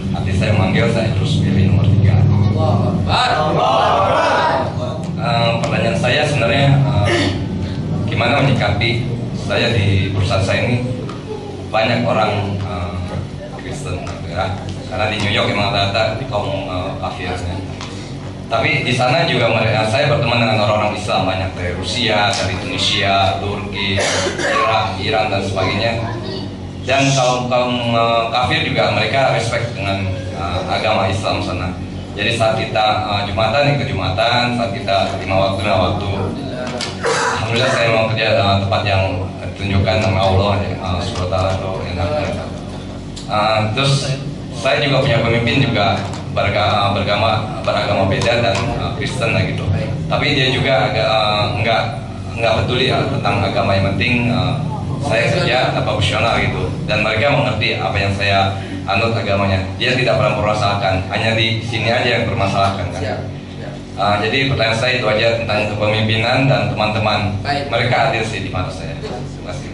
S5: hati saya memanggil, saya harus pilih nomor 3. Pertanyaan saya sebenarnya gimana menyikapi saya di perusahaan saya ini banyak orang Kristen ya, karena di New York memang rata-rata kaum kafirnya. Tapi di sana juga saya berteman dengan orang-orang Islam banyak dari Rusia, dari Tunisia, Turki, Irak, Iran dan sebagainya. Dan kaum kafir juga mereka respect dengan agama Islam sana. Jadi saat kita Jumatan ke Jumatan, saat kita lima waktu. Alhamdulillah saya mau kerja tempat yang ditunjukkan sama Allah Subhanahu wa taala. Terus saya juga punya pemimpin juga beragama beda dan Kristen lah gitu. Tapi dia juga agak nggak peduli ya tentang agama, yang penting saya kerja profesional gitu. Dan mereka mengerti apa yang saya anut agamanya. Dia tidak pernah mempermasalahkan, hanya di sini aja yang bermasalahkan kan. Jadi pertanyaan saya itu aja tentang kepemimpinan dan teman-teman. Mereka adil sih di mata saya. Terima kasih.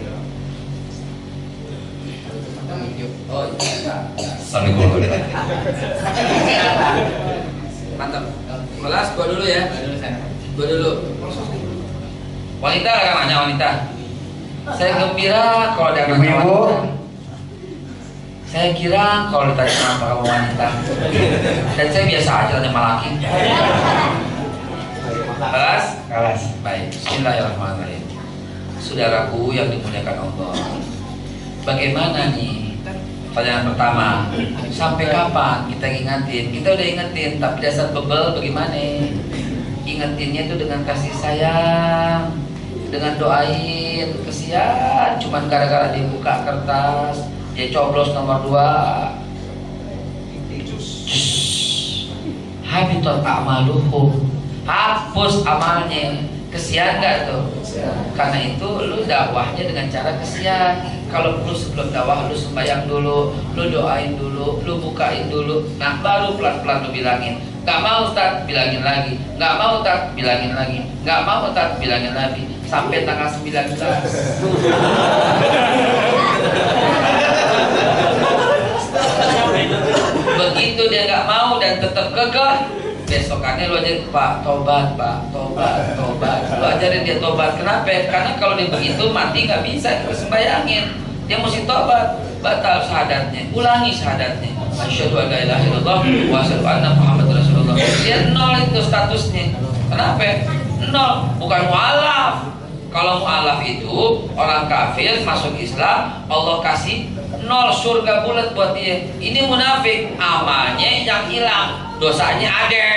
S5: Assalamualaikum.
S3: Mantap. Kelas gua dulu ya. Gua dulu. Wanita ada nanya wanita. Saya gembira kalau ada nanya wanita. Saya kira kalau ditanya kenapa kamu wanita, dan saya biasa aja tanya laki. Kelas. Baik. Bismillahirrahmanirrahim. Saudaraku yang dimuliakan Allah. Bagaimana nih? Pertanyaan pertama, sampai kapan kita ingetin? Kita udah ingetin, tapi dasar bebel bagaimana? Ingetinnya itu dengan kasih sayang, dengan doain. Kesian, cuman gara-gara dia buka kertas, dia coblos nomor 2. Habitat amaluhum, hapus amalnya. Kesian gak tuh? Karena itu lu dakwahnya dengan cara kesian. Kalau perlu sebelum dakwah lu sembahyang dulu, lu doain dulu, lu bukain dulu. Nah baru pelan-pelan lu bilangin. Gak mau Ustaz, bilangin lagi. Gak mau Ustaz, bilangin lagi. Gak mau Ustaz, bilangin lagi. Sampai tanggal 19. Begitu dia gak mau dan tetap kekeh, besokannya lu ajarin, Pak, tobat, lu ajarin dia tobat. Kenapa? Karena kalau dia begitu mati nggak bisa disembayangin, dia mesti tobat. Batal syahadatnya, ulangi syahadatnya, asyhadu an la ilaha illallah wa asyhadu anna muhammadar rasulullah. Dia 0 itu statusnya. Kenapa? 0, bukan mu'alaf. Kalau mu'alaf itu orang kafir masuk Islam, Allah kasih 0 surga bulat buat dia. Ini munafik, amalnya yang hilang, dosanya ada.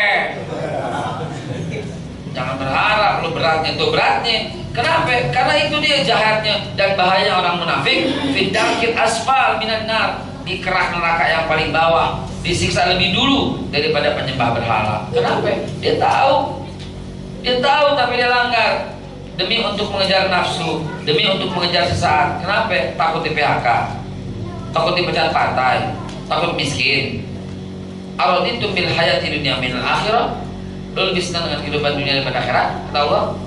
S3: Jangan berharap lu beratnya tuh beratnya. Kenapa? Karena itu dia jahatnya dan bahaya orang munafik. Fidakil asfal minan nar, di kerak neraka yang paling bawah, disiksa lebih dulu daripada penyembah berhala. Kenapa? Dia tahu tapi dia langgar demi untuk mengejar nafsu, demi untuk mengejar sesaat. Kenapa? Takut di PHK, takut dipecat partai, takut miskin. Araditum bil hayati dunya min al-akhirah, lu lebih senang dengan kehidupan dunia daripada akhirat, kata Allah.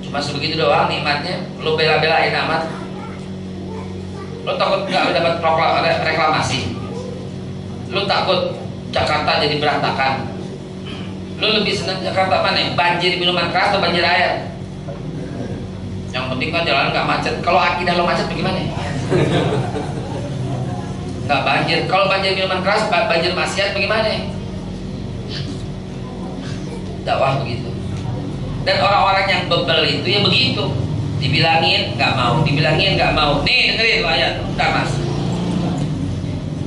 S3: Cuma sebegitu doang nikmatnya, lu bela-belain amat. Lu takut gak dapat reklamasi, lu takut Jakarta jadi berantakan. Lu lebih senang Jakarta mana? Banjir minuman keras atau banjir air? Yang penting kan jalan gak macet. Kalau akidah lo macet bagaimana? Gak banjir. Kalau banjir minuman keras, banjir maksiat bagaimana? Dakwah begitu. Dan orang-orang yang bebel itu ya begitu. Dibilangin gak mau, dibilangin gak mau. Nih dengerin ayat, udah mas.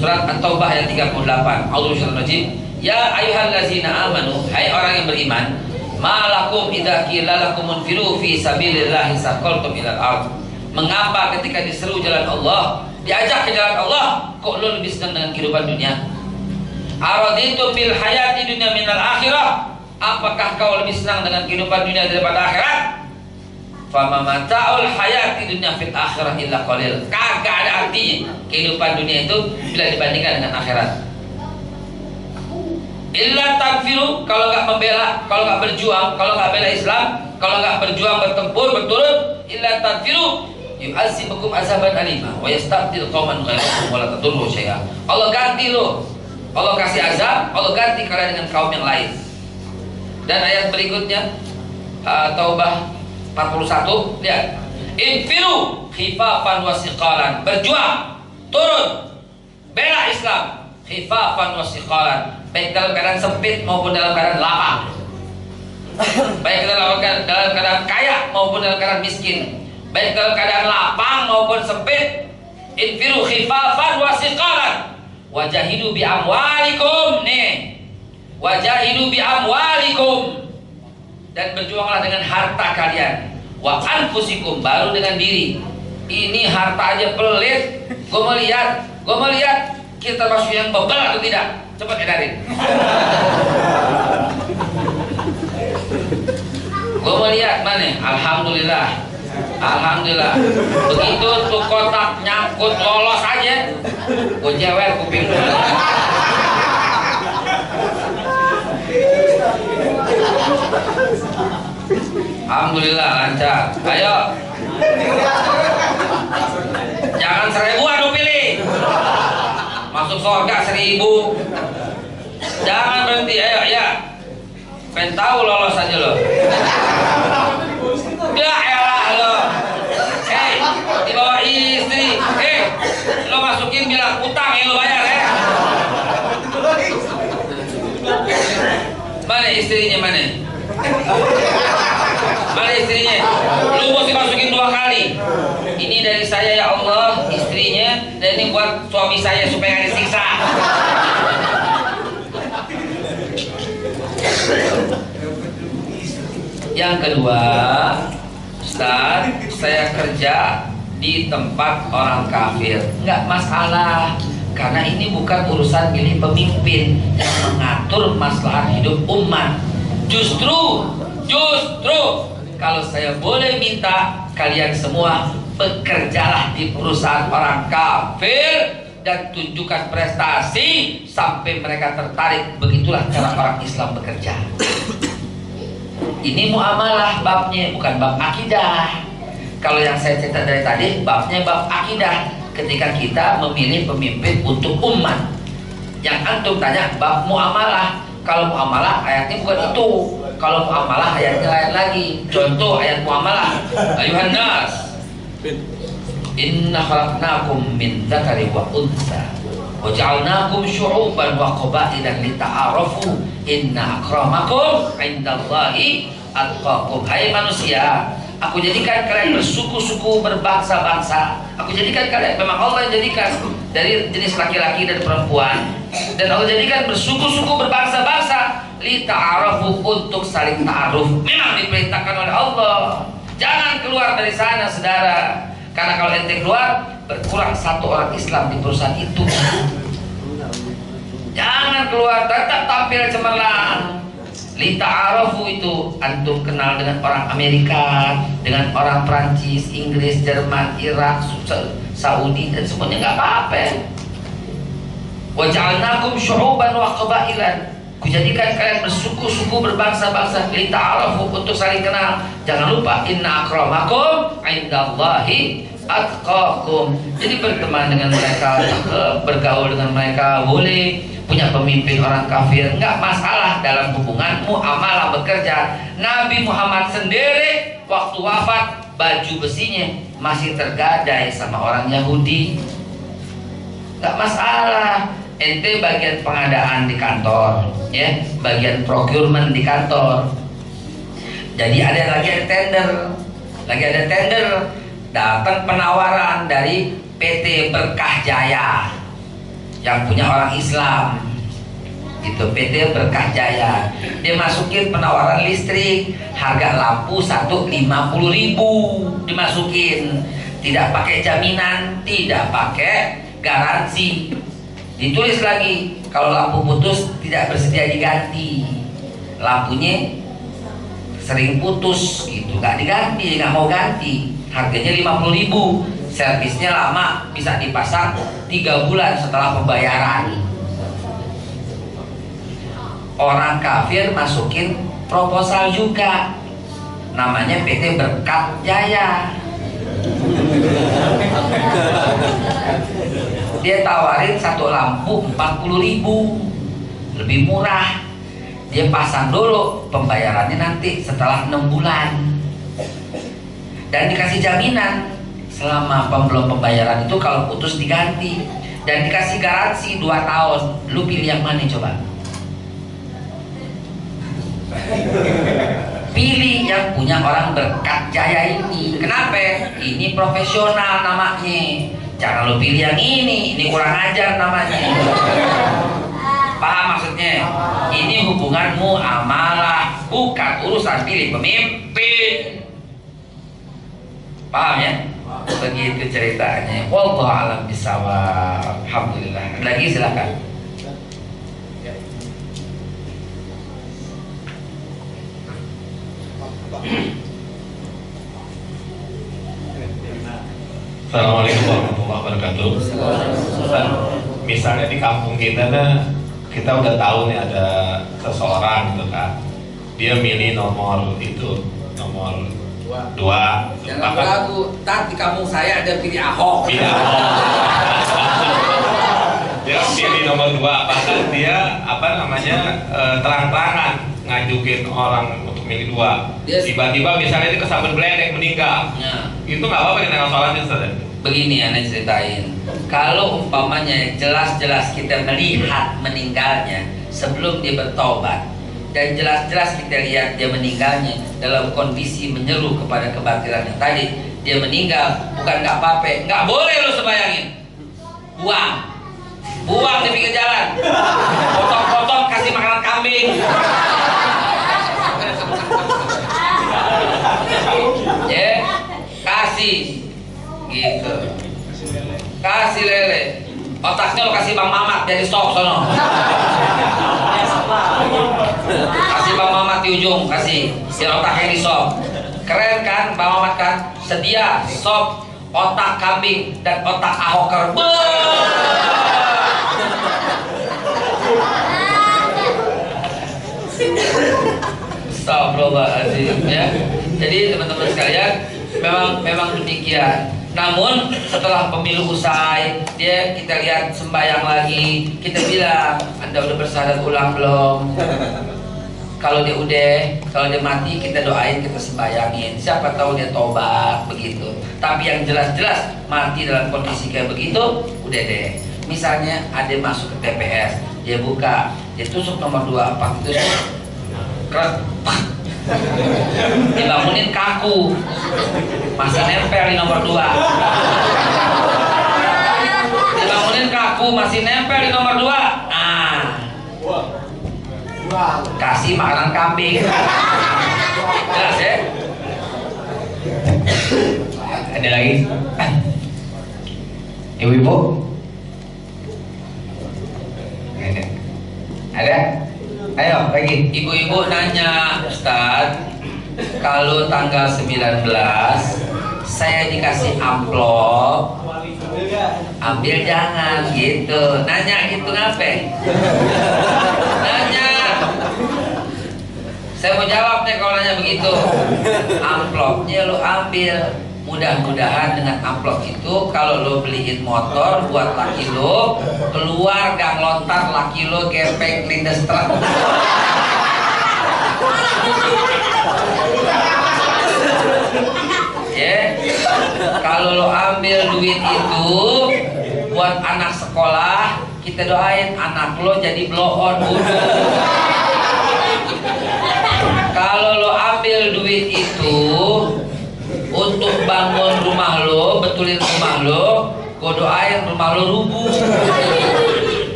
S3: Surat At-Taubah ayat 38. A'udzubillahi. Ya ayyuhallazina amanu, hai orang yang beriman, malakum idza qila lakum munfiru fi sabilillahi saqaltum ilal ard. Mengapa ketika diseru jalan Allah, diajak ke jalan Allah, kok lu lebih senang dengan kehidupan dunia? Araditu bil hayati dunya minal akhirah. Apakah kau lebih senang dengan kehidupan dunia daripada akhirat? Fama mata'ul hayati dunya fil akhirah illa qalil. Kagak ada artinya kehidupan dunia itu bila dibandingkan dengan akhirat. Illa tanfiru, kalau nggak membela, kalau nggak berjuang, kalau nggak bela Islam, kalau nggak berjuang bertempur berturut, illa tanfiru yu'azibukum azaban alima wa yastabdil qauman ghairakum wa la tadurru syai'a. Allah ganti lo, Allah kasih azab, Allah ganti kalian dengan kaum yang lain. Dan ayat berikutnya Taubah 41, lihat, infiru khifafan wa siqalan, berjuang, turun, bela Islam, khifafan wa siqalan, baik dalam keadaan sempit maupun dalam keadaan lapang, baik dalam keadaan kaya maupun dalam keadaan miskin, baik dalam keadaan lapang maupun sempit. Infiru khifafan wa siqalan wajahidu bi amwalikum, nih, wajahidu bi amwalikum, dan berjuanglah dengan harta kalian, wa anfusikum, baru dengan diri. Ini harta aja pelit. Gue melihat kita termasuk yang bebel atau tidak. Cepat edarin. Gue melihat mana? Alhamdulillah. Alhamdulillah. Begitu tuh kotak nyangkut lolos aja, gue jewer kuping dulu. Alhamdulillah lancar. Ayo. Jangan 1000 adu pilih. Masuk surga 1000. Jangan berhenti. Ayo ya. Pengen tahu lolos aja lo. Udah elah lo. Hei, dibawa istri. Lo masukin bilang utang yang lo bayar ya. Mana istrinya mana? Mana istrinya? Lu mesti masukin 2 kali. Ini dari saya ya Allah, istrinya, dan ini buat suami saya supaya gak disiksa. Yang kedua, Ustaz, saya kerja di tempat orang kafir. Nggak masalah, karena ini bukan urusan milih pemimpin yang mengatur masalah hidup umat. Justru kalau saya boleh minta, kalian semua bekerjalah di perusahaan orang kafir dan tunjukkan prestasi sampai mereka tertarik. Begitulah cara orang Islam bekerja. Ini muamalah babnya, bukan bab akidah. Kalau yang saya cerita dari tadi, babnya bab akidah. Ketika kita memilih pemimpin untuk umat. Yang antum tanya bab muamalah. Kalau muamalah ayatnya bukan itu. Kalau muamalah ayatnya lain lagi. Contoh ayat muamalah. Ayuhan nas, inna khalaqnakum min dzakari wa untha wa ja'alnakum syu'uban wa qabailan lita'arafu inna akramakum 'indallahi atqakum. Hai manusia, aku jadikan kalian bersuku-suku, berbangsa-bangsa. Aku jadikan kalian, memang Allah yang jadikan dari jenis laki-laki dan perempuan, dan Allah jadikan bersuku-suku, berbangsa-bangsa, lita'arafu, untuk saling ta'aruf. Memang diperintahkan oleh Allah. Jangan keluar dari sana, saudara. Karena kalau ente keluar, berkurang 1 orang Islam di perusahaan itu. Jangan keluar, tetap tampil cemerlang. Lita'arafu itu, antum kenal dengan orang Amerika, dengan orang Prancis, Inggris, Jerman, Irak, Saudi, dan semuanya nggak apa-apa. Wa ja'alnakum syu'uban wa qabailan. Kujadikan kalian bersuku-suku, berbangsa-bangsa, lita'arafu, untuk saling kenal. Jangan lupa, inna akramakum 'indallahi atqakum. Jadi berteman dengan mereka, bergaul dengan mereka boleh. Punya pemimpin orang kafir nggak masalah dalam hubungan muamalah bekerja. Nabi Muhammad sendiri waktu wafat, baju besinya masih tergadai sama orang Yahudi. Nggak masalah. Ente bagian pengadaan di kantor, ya, bagian procurement di kantor. Jadi lagi ada tender, datang penawaran dari PT Berkah Jaya yang punya orang Islam, itu PT Berkah Jaya. Dia masukin penawaran listrik, harga lampu 150.000 dimasukin, tidak pakai jaminan, tidak pakai garansi. Ditulis lagi, kalau lampu putus tidak bersedia diganti. Lampunya sering putus gitu, nggak diganti, nggak mau ganti. Harganya 50.000, servisnya lama, bisa dipasang 3 bulan setelah pembayaran. orang kafir masukin proposal juga, namanya PT Berkat Jaya. Dia tawarin satu lampu 40.000, lebih murah. Dia pasang dulu, pembayarannya nanti setelah 6 bulan, dan dikasih jaminan selama belum pembayaran itu kalau putus diganti, dan dikasih garansi 2 tahun. Lu pilih yang mana coba? Pilih yang punya orang Berkat Jaya ini. Kenapa? Ini profesional namanya. Jangan lu pilih yang ini kurang ajar namanya. Paham maksudnya? Ini hubunganmu amalah, bukan urusan pilih pemimpin. Paham ya? Begitu ceritanya. Wallahu a'lam bishawab. Alhamdulillah. Lagi silakan.
S6: Assalamualaikum warahmatullahi wabarakatuh. Misalnya di kampung kita kita udah tahu nih ada seseorang gitu kan, dia milih nomor 2.
S3: Jangan ragu, di kampung saya ada pilih Ahok.
S6: Pilih Ahok. Dia pilih nomor 2, bahkan dia terang-terangan ngajukin orang untuk milih 2. Tiba-tiba misalnya dia kesambet beledek meninggal.
S3: Ya.
S6: Itu nggak apa-apa kita sholatnya, Ustaz.
S3: Begini Anda ceritain, kalau umpamanya jelas-jelas kita melihat meninggalnya sebelum dia bertobat, dan jelas-jelas kita lihat dia meninggalnya dalam kondisi menyeru kepada kebatilan yang tadi, dia meninggal, bukan nggak apa-apa, nggak boleh lo sebayangin, buang di pinggir jalan, potong-potong kasih makanan kambing. Ya, kasih gitu, kasih lele, otaknya lo kasih Bang Mamat jadi sop sono, kasih Bang Mamat di ujung, kasih biar otaknya di sop. Keren kan Bang Mamat kan, sedia sop otak kambing dan otak Ahoker. Astagfirullahaladzim ya. Jadi teman-teman sekalian, memang demikian. Namun setelah pemilu usai, kita lihat sembahyang lagi, kita bilang, Anda udah bersyahadat ulang belum? Kalau dia mati, kita doain, kita sembayangin. Siapa tahu dia tobat begitu. Tapi yang jelas-jelas mati dalam kondisi kayak begitu, udah deh. Misalnya ada masuk ke TPS, dia buka, dia tusuk nomor 2, apa itu? Keras, dibangunin kaku, masih nempel di nomor 2. Dibangunin kaku, masih nempel di nomor 2. Kasih makanan kambing. Jelas ya?
S2: Ada lagi? Ibu-ibu? Ada? Ayo lagi.
S3: Ibu-ibu nanya, Ustaz, kalau tanggal 19 saya dikasih amplop, ambil jangan gitu. Nanya gitu ngapain? Nanya. Saya mau jawab nih kalau nanya begitu. Amplopnya lu ambil. Mudah-mudahan dengan amplop itu kalau lo beliin motor buat laki lo, keluar gang lontar laki lo gepeng lindes truk. Ya, kalau lo ambil duit itu buat anak sekolah, kita doain anak lo jadi blow on dulu. Kalau lo ambil duit itu untuk bangun rumah lo, betulin rumah lo, gue doain rumah lo rubuh.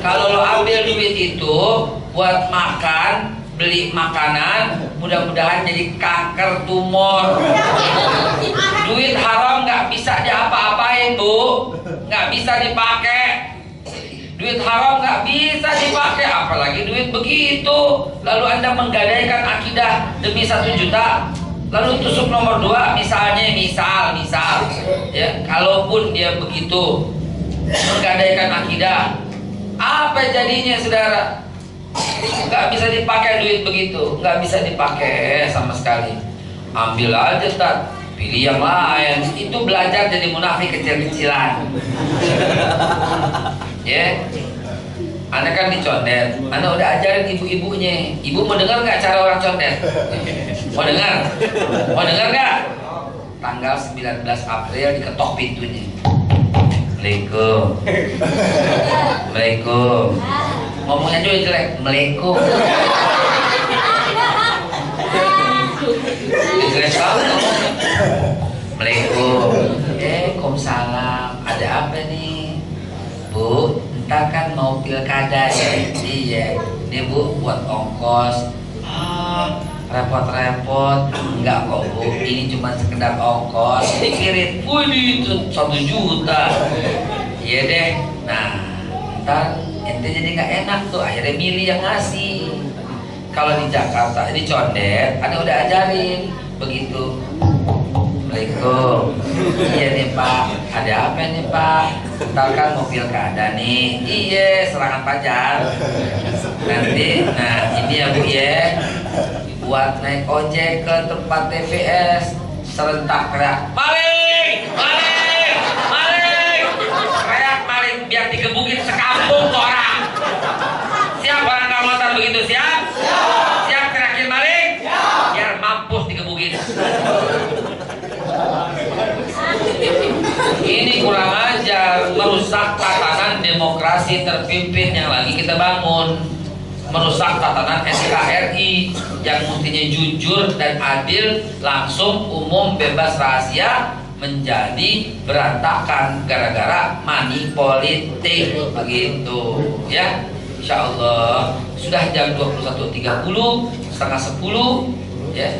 S3: Kalau lo ambil duit itu buat makan, beli makanan, mudah-mudahan jadi kanker, tumor. Duit haram nggak bisa diapa-apain, Bu, nggak bisa dipakai. Duit haram nggak bisa dipakai, apalagi duit begitu. Lalu Anda menggadaikan akidah demi 1 juta. Lalu tusuk nomor 2, misal ya, kalaupun dia begitu menggadaikan akidah, apa jadinya saudara? Nggak bisa dipakai duit begitu, nggak bisa dipakai sama sekali. Ambil aja Ustaz, pilih yang lain. Itu belajar jadi munafik kecil-kecilan. Ya, Anda kan dicondet, Anda udah ajarin ibu-ibunya. Ibu mau dengar nggak cara orang condet? Mau dengar? Mau dengar nggak? Tanggal 19 April diketok pintunya. Assalamualaikum. Assalamualaikum. Ngomongnya juga jelek. Assalamualaikum. Jelek banget ngomongnya. Assalamualaikum. Waalaikumsalam. Ada apa nih, Bu? Ntar kan mau pilkada ya. Iya. Ini Bu buat ongkos. Repot-repot. Enggak kok Bu, ini cuma sekedar ongkos. Dikirim, wih itu 1 juta. Iya deh. Nah, ntar ente jadi nggak enak tuh. Akhirnya milih yang ngasih. Kalau di Jakarta, di Condet, Anda udah ajarin begitu. Assalamualaikum. Iya nih Pak, ada apa nih Pak? Ntar kan mau pilkada nih. Iya, serangan pajak. Nanti, nah ini ya Bu ya, buat naik ojek ke tempat TPS serentak teriak maling, maling, maling, teriak maling biar digebukin sekampung orang. Siap orang nggak motor begitu, siap? Siap teriakin maling? Biar mampus digebukin. Ini kurang ajar, merusak tatanan demokrasi terpimpin yang lagi kita bangun, merusak tatanan NKRI yang mestinya jujur dan adil, langsung, umum, bebas rahasia, menjadi berantakan gara-gara money politik begitu ya. Insya Allah sudah jam 21.30, setengah 10 ya,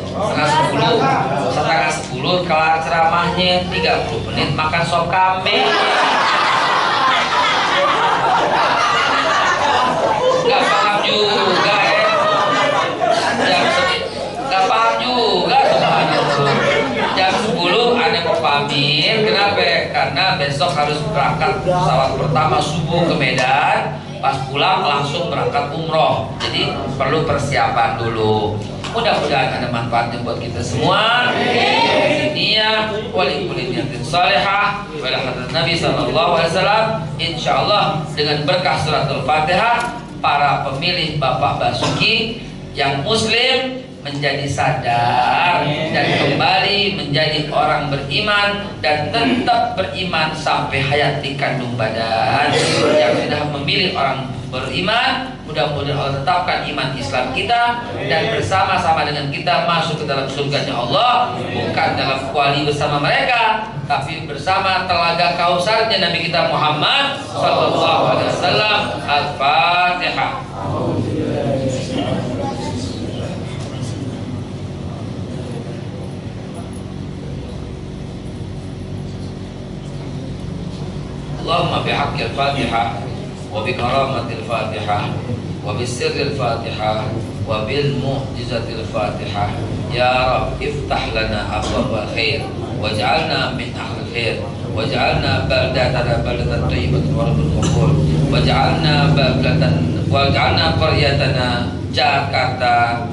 S3: setengah 10 kelar ceramahnya, 30 menit makan sop kambing. Gak paham juga ya, gak paham juga jam 10 ada mau pamit. Kenapa? Karena besok harus berangkat pesawat pertama subuh ke Medan, pas pulang langsung berangkat umroh, jadi perlu persiapan dulu. Mudah-mudahan ada manfaatnya buat kita semua. Dunia walikulli niyatin salihah wa ila hadrat Nabi sallallahu alaihi wasallam. Insyaallah dengan berkah suratul Fatihah, para pemilih Bapak Basuki yang muslim menjadi sadar dan kembali menjadi orang beriman dan tetap beriman sampai hayat di kandung badan. Yang sudah memilih orang beriman, mudah-mudahan Allah tetapkan iman Islam kita dan bersama-sama dengan kita masuk ke dalam surganya Allah, bukan dalam kuali bersama mereka, tapi bersama telaga kausarnya Nabi kita Muhammad sallallahu alaihi wasallam. Al-Fatihah. Allahumma bihaqqil Fatihah wa bi karamatil Fatihah wa bi sirril Fatihah wa bil mu'jizatil Fatihah ya Rabb iftah lana abwaabal khair waj'alna min ahlil khair waj'alna baldatana baldatan thayyibatan wa rabbul ghafur waj'alna qaryatana Jakarta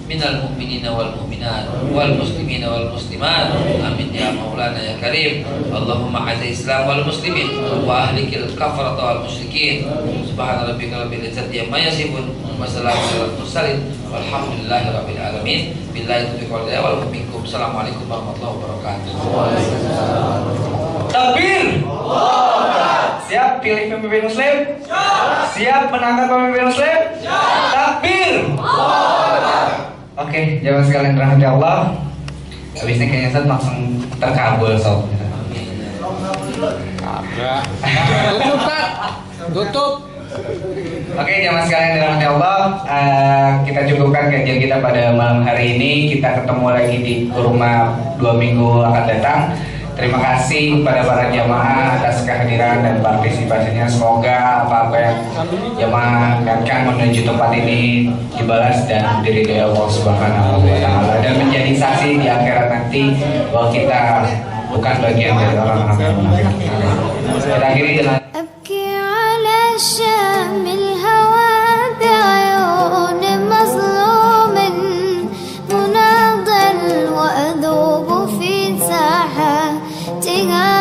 S3: minal mu'minina wal mu'minat wal muslimina wal muslimat. Amin ya maulana ya karim. Allahumma a'izz Islam wal muslimin wa ahlikil kafarata wal musyrikin. Subhana rabbika rabbil izzati amma yasifun wa salamun alal mursalin walhamdulillahi rabbil alamin. Billahi taufiq wal hidayah wal minkum. Assalamualaikum warahmatullahi wabarakatuh. Takbir. Siap pilih pemimpin muslim? Siap menangkan pemimpin muslim? Takbir. Oke, jamaah sekalian dirahmati Allah. Habis ini kayaknya Ustaz langsung terkabul sob.
S7: Tutup Pak, tutup.
S2: Oke, jamaah sekalian dirahmati Allah. Kita cukupkan kajian kita pada malam hari ini. Kita ketemu lagi di rumah 2 minggu akan datang. Terima kasih kepada para jamaah atas kehadiran dan partisipasinya. Semoga apa-apa yang jamaah niatkan menuju tempat ini dibalas dan diridhai Allah Subhanahu wa taala dan menjadi saksi di akhirat nanti bahwa kita bukan bagian dari orang-orang yang munafik. Kita akhiri dengan
S1: tinggal